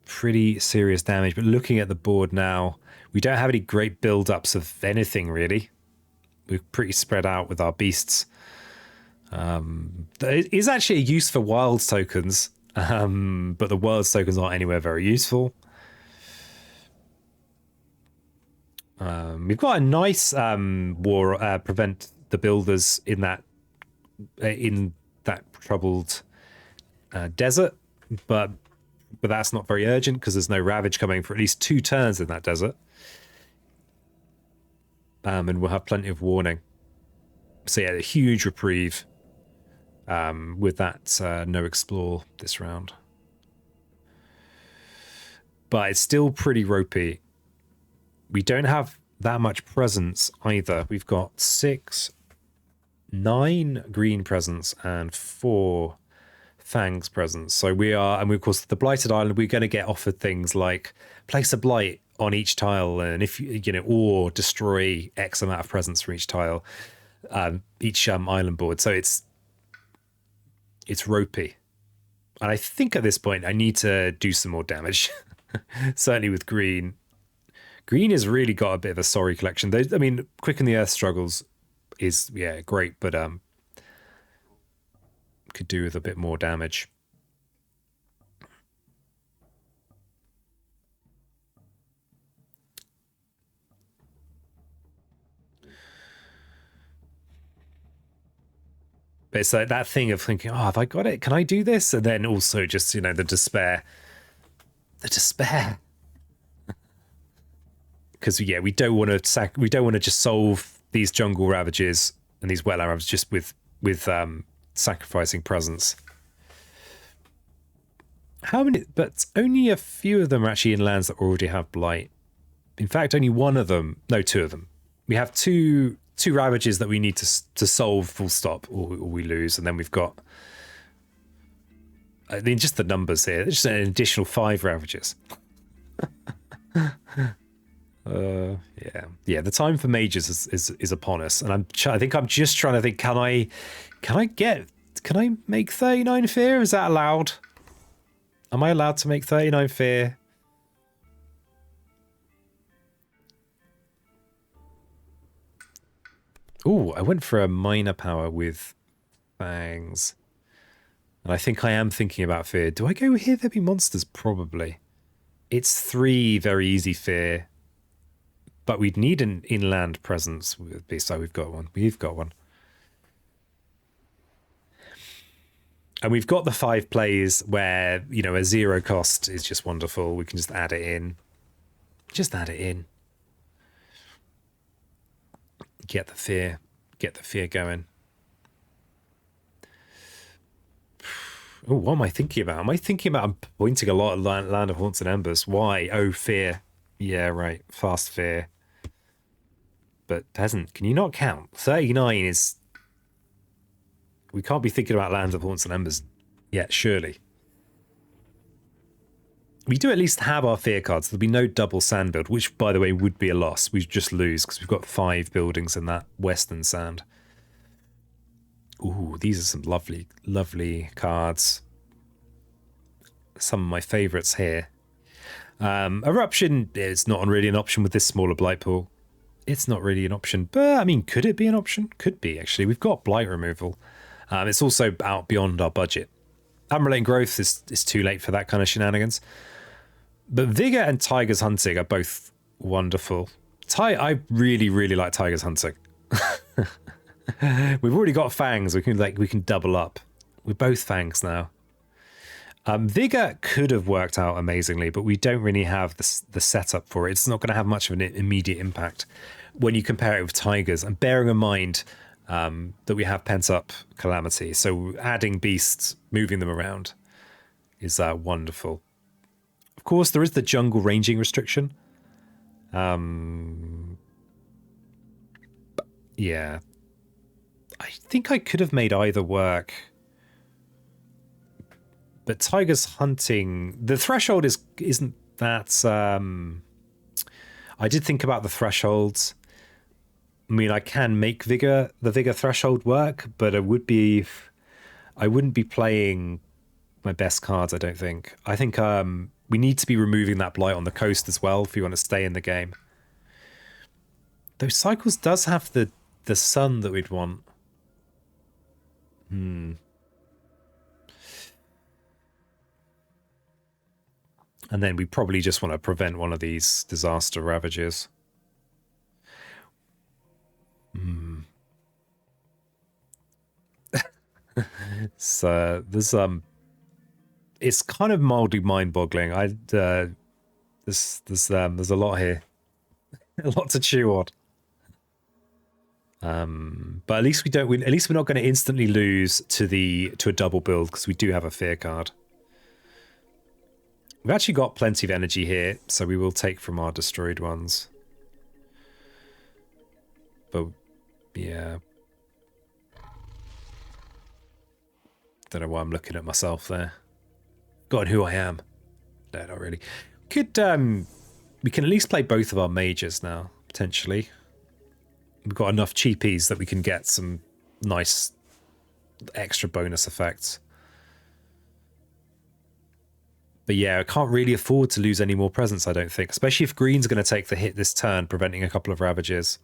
Pretty serious damage, but looking at the board now, we don't have any great build-ups of anything, really. We're pretty spread out with our beasts. There is actually a use for wilds tokens, but the wilds tokens aren't anywhere very useful. We've got a nice war prevent the builders in that troubled desert, but that's not very urgent because there's no ravage coming for at least 2 turns in that desert. And we'll have plenty of warning. So yeah, a huge reprieve with that no explore this round. But it's still pretty ropey. We don't have that much presence either. We've got 9 green presence and 4 FANGS presence. So we are, and of course the Blighted Island, we're going to get offered things like place a blight on each tile, and if you know, or destroy X amount of presence from each tile, each island board. So it's ropey, and I think at this point I need to do some more damage. Certainly with green. Green has really got a bit of a sorry collection. I mean, Quicken the Earth struggles is great, but could do with a bit more damage. But it's like that thing of thinking, oh, have I got it? Can I do this? And then also just, the despair. The despair. Because we don't want to just solve these jungle ravages and these wetland ravages just with sacrificing presence. How many? But only a few of them are actually in lands that already have blight. In fact, only one of them. No, 2 of them. We have two ravages that we need to solve full stop, or we lose, and then we've got. I mean, just the numbers here. Just an additional 5 ravages. Yeah. The time for mages is upon us, and I think I'm just trying to think. Can I make 39 fear? Is that allowed? Am I allowed to make 39 fear? Ooh, I went for a minor power with FANGS, and I think I am thinking about fear. Do I go here? There be monsters, probably. It's 3 very easy fear. But we'd need an inland presence with beast. So we've got one. And we've got the 5 plays where, a 0 cost is just wonderful. We can just add it in. Get the fear going. Oh, what am I thinking about? I'm pointing a lot at Land of Haunts and Embers. Why? Oh, fear. Yeah, right. Fast fear. But Peasant, can you not count? 39 is... We can't be thinking about Lands of Haunts and Embers yet, surely. We do at least have our fear cards. There'll be no double sand build, which, by the way, would be a loss. We just lose, because we've got 5 buildings in that western sand. Ooh, these are some lovely, lovely cards. Some of my favourites here. Eruption is not really an option with this smaller blight pool. It's not really an option, but I mean, could it be an option? Could be, actually. We've got blight removal. It's also out beyond our budget. Unrelated growth is too late for that kind of shenanigans. But Vigor and Tiger's Hunting are both wonderful. I really, really like Tiger's Hunting. We've already got fangs. We can double up. We're both fangs now. Vigor could have worked out amazingly, but we don't really have the setup for it. It's not going to have much of an immediate impact when you compare it with tigers. And bearing in mind that we have pent up calamity, so adding beasts, moving them around is wonderful. Of course, there is the jungle ranging restriction. Yeah. I think I could have made either work. But tigers hunting... The threshold isn't that... I did think about the thresholds. I mean, I can make the vigor threshold work, but I wouldn't be playing my best cards, I don't think. I think we need to be removing that blight on the coast as well if we want to stay in the game. Those cycles does have the sun that we'd want. And then we probably just want to prevent one of these disaster ravages. So there's it's kind of mildly mind-boggling. There's a lot here, a lot to chew on. But at least at least we're not going to instantly lose to a double build because we do have a fear card. We've actually got plenty of energy here, so we will take from our destroyed ones. But yeah, don't know why I'm looking at myself there. God, who I am? No, not really. We can at least play both of our mages now potentially. We've got enough cheapies that we can get some nice extra bonus effects. But yeah, I can't really afford to lose any more presence, I don't think. Especially if green's going to take the hit this turn, preventing a couple of ravages.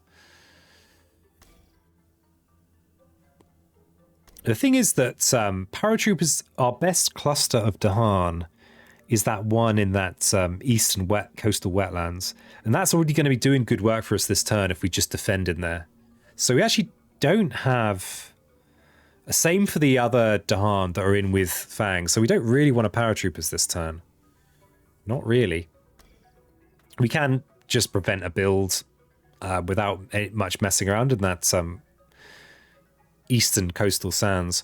The thing is that paratroopers, our best cluster of Dahan is that one in that eastern coastal wetlands. And that's already going to be doing good work for us this turn if we just defend in there. So we actually don't have... Same for the other Dahan that are in with FANGS. So we don't really want a paratroopers this turn. Not really. We can just prevent a build without much messing around in that eastern coastal sands.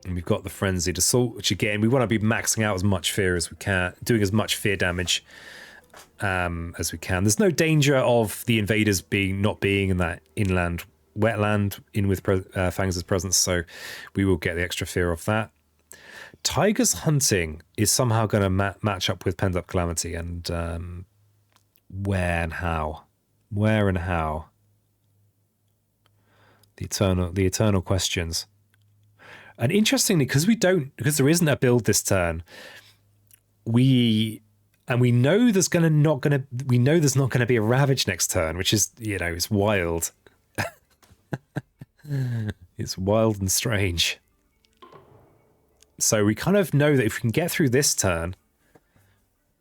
And we've got the Frenzied Assault, which again, we want to be maxing out as much fear as we can, doing as much fear damage as we can. There's no danger of the invaders not being in that inland wetland in with FANGS' presence, so we will get the extra fear of that. Tigers hunting is somehow going to match up with Pent Up Calamity, and where and how? Where and how? The eternal questions. And interestingly, because there isn't a build this turn, we know there's not going to be a Ravage next turn, which is, it's wild. It's wild and strange. So we kind of know that if we can get through this turn,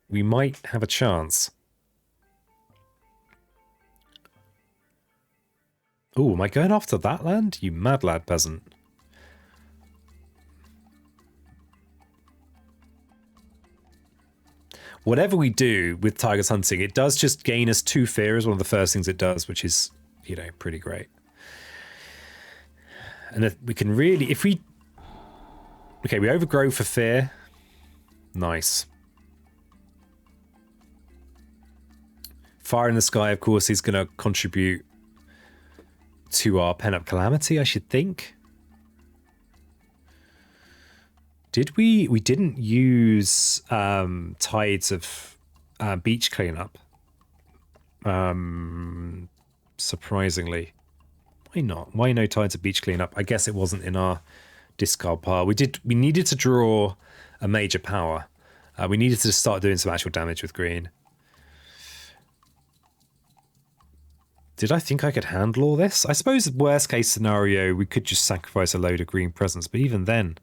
we might have a chance. Oh, am I going after that land? You mad lad peasant. Whatever we do with Tigers hunting, it does just gain us 2 fear as one of the first things it does, which is, pretty great. And if we can really, okay, we overgrow for fear. Nice. Fire in the Sky, of course, is going to contribute to our Pent Up Calamity, I should think. Did we didn't use Tides of beach cleanup. Surprisingly. Why not? Why no Tides of beach cleanup? I guess it wasn't in our discard pile. We needed to draw a major power. We needed to start doing some actual damage with green. Did I think I could handle all this? I suppose worst case scenario, we could just sacrifice a load of green presents, but even then...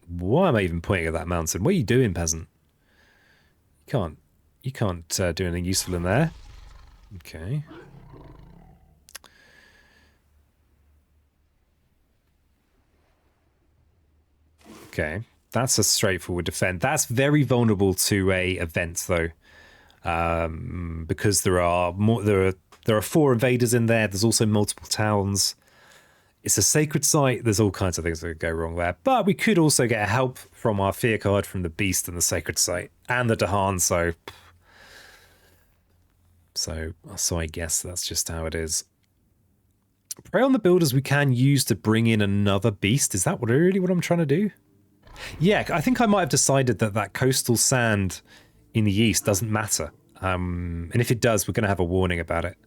Why am I even pointing at that mountain? What are you doing, peasant? You You can't do anything useful in there. Okay. Okay. That's a straightforward defend. That's very vulnerable to a event though. Because there are 4 invaders in there. There's also multiple towns. It's a sacred site. There's all kinds of things that could go wrong there. But we could also get help from our fear card from the beast and the sacred site and the Dahan. So I guess that's just how it is. Prey on the builders we can use to bring in another beast. Is that really what I'm trying to do? Yeah, I think I might have decided that coastal sand in the east doesn't matter. And if it does, we're going to have a warning about it.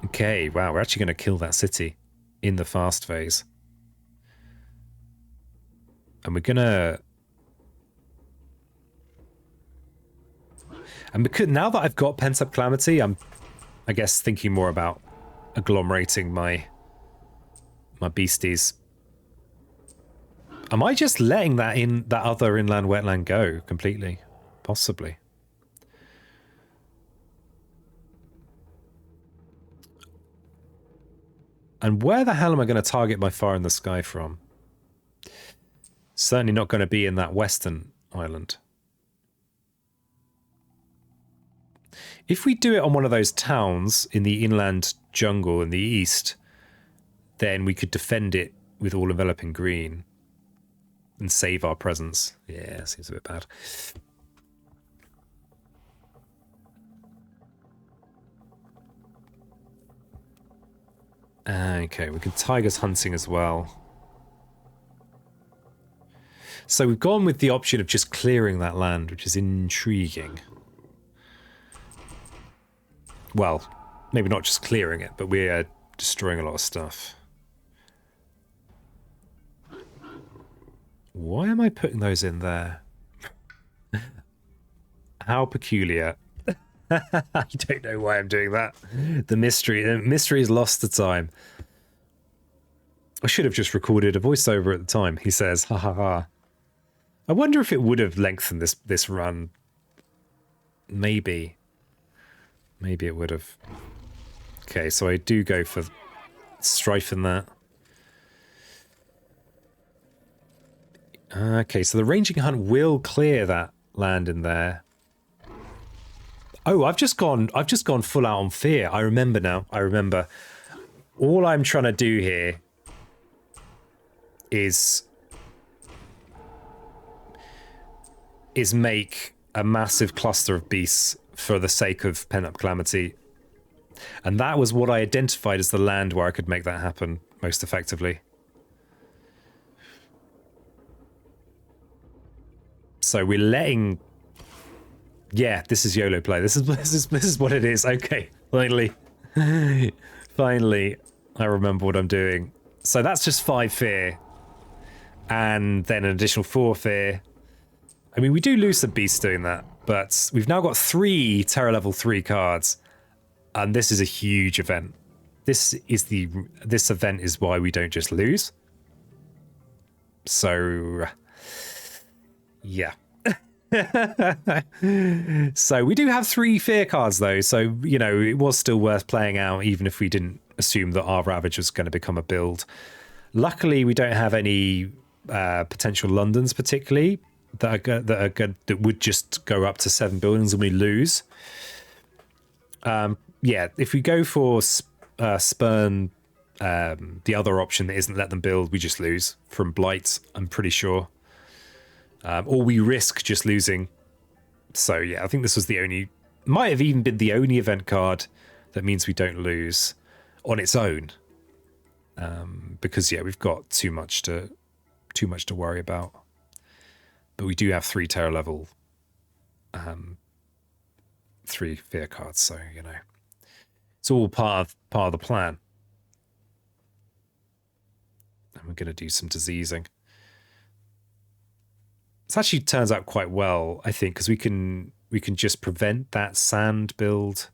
Okay, wow, we're actually going to kill that city in the fast phase. And we're going to... And because now that I've got pent-up calamity, I'm, I guess, thinking more about agglomerating my beasties. Am I just letting that other inland wetland go completely? Possibly. And where the hell am I going to target my fire in the sky from? Certainly not going to be in that western island. If we do it on one of those towns in the inland jungle in the east, then we could defend it with all enveloping green and save our presence. Yeah, seems a bit bad. Okay, we can tigers hunting as well. So we've gone with the option of just clearing that land, which is intriguing. Well, maybe not just clearing it, but we're destroying a lot of stuff. Why am I putting those in there? How peculiar. I don't know why I'm doing that. The mystery is lost to time. I should have just recorded a voiceover at the time. He says, ha ha ha. I wonder if it would have lengthened this run. Maybe. Maybe it would have. Okay, so I do go for strife in that. Okay, so the ranging hunt will clear that land in there. Oh, I've just gone full out on fear. I remember now. I remember. All I'm trying to do here is make a massive cluster of beasts for the sake of pent-up calamity. And that was what I identified as the land where I could make that happen most effectively. So we're letting... Yeah, this is YOLO play. This is what it is. Okay, finally. Finally, I remember what I'm doing. So that's just 5 fear. And then an additional 4 fear. I mean, we do lose some beasts doing that, but we've now got 3 Terror level 3 cards. And this is a huge event. This event is why we don't just lose. So, yeah. So we do have 3 fear cards though, so you know it was still worth playing out even if we didn't assume that our Ravage was going to become a build. Luckily we don't have any potential Londons particularly that would just go up to 7 buildings and we lose. Yeah, if we go for Spurn, the other option that isn't let them build, we just lose from Blight, I'm pretty sure. Or we risk just losing. So yeah, I think this was the only... Might have even been the only event card that means we don't lose on its own. Because yeah, we've got too much to worry about. But we do have 3 terror level 3 fear cards, so you know. It's all part of the plan. And we're gonna do some diseasing. This actually turns out quite well, I think, because we can just prevent that sand build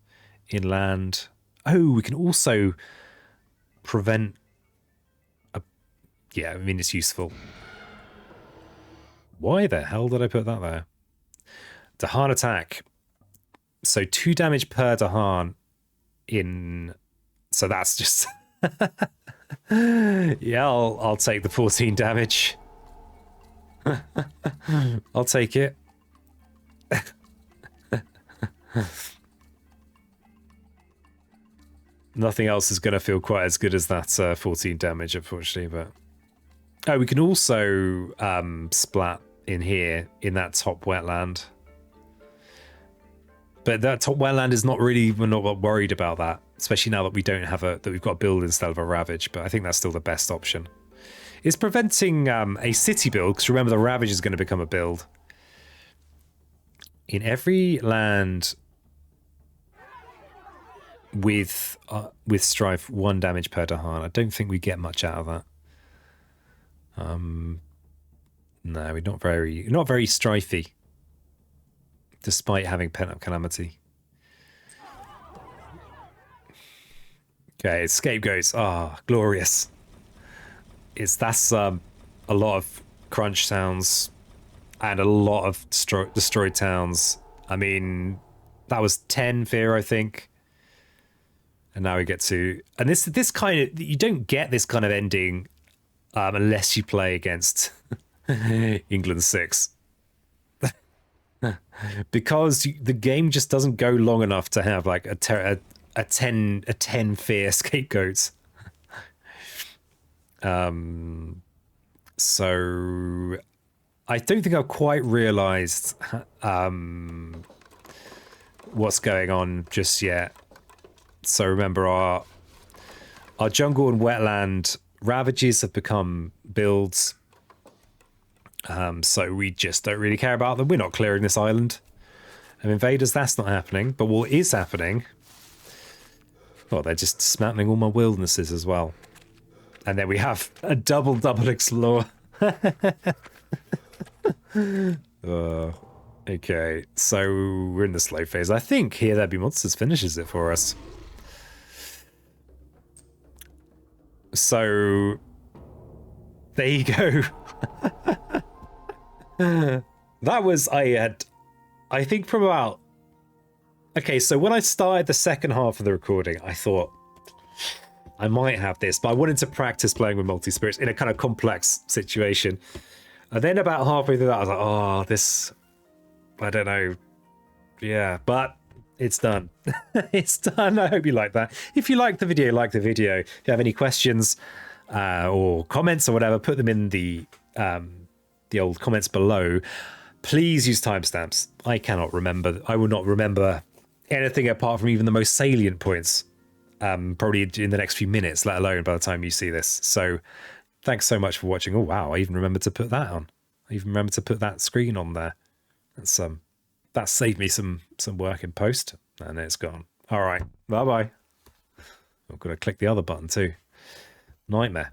inland. Oh, we can also prevent yeah, I mean, it's useful. Why the hell did I put that there? Dahan attack. So 2 damage per Dahan in... So that's just... yeah, I'll take the 14 damage. I'll take it. Nothing else is going to feel quite as good as that 14 damage, unfortunately. But oh, we can also splat in here in that top wetland. But that top wetland is not really, we're not worried about that, especially now that we don't have that we've got a build instead of a ravage. But I think that's still the best option. It's preventing a city build, because remember the ravage is going to become a build. In every land with strife, 1 damage per Dahan. I don't think we get much out of that. No, we're not very strifey, despite having pent up calamity. Okay, scapegoats. Ah, glorious. That's a lot of crunch sounds and a lot of destroyed towns. I mean, that was 10 fear, I think. And now we get to... And this kind of... You don't get this kind of ending unless you play against England 6. Because the game just doesn't go long enough to have like a 10 fear scapegoats. So I don't think I've quite realized what's going on just yet. So remember, our jungle and wetland ravages have become builds. So we just don't really care about them. We're not clearing this island. And invaders, that's not happening. But what is happening... Well, they're just dismantling all my wildernesses as well. And then we have a double explore. Okay, so we're in the slow phase. I think Here There Be Monsters finishes it for us. So there you go. That was, I think from about... Okay, so when I started the second half of the recording, I thought I might have this, but I wanted to practice playing with multi-spirits in a kind of complex situation. And then about halfway through that, I was like, oh, this... I don't know. Yeah, but it's done. It's done. I hope you like that. If you like the video, like the video. If you have any questions or comments or whatever, put them in the old comments below. Please use timestamps. I cannot remember. I will not remember anything apart from even the most salient points. Probably in the next few minutes, let alone by the time you see this. So thanks so much for watching. Oh, wow. I even remembered to put that on. I even remembered to put that screen on there. That's that saved me some work in post, and it's gone. All right. Bye-bye. I'm going to click the other button too. Nightmare.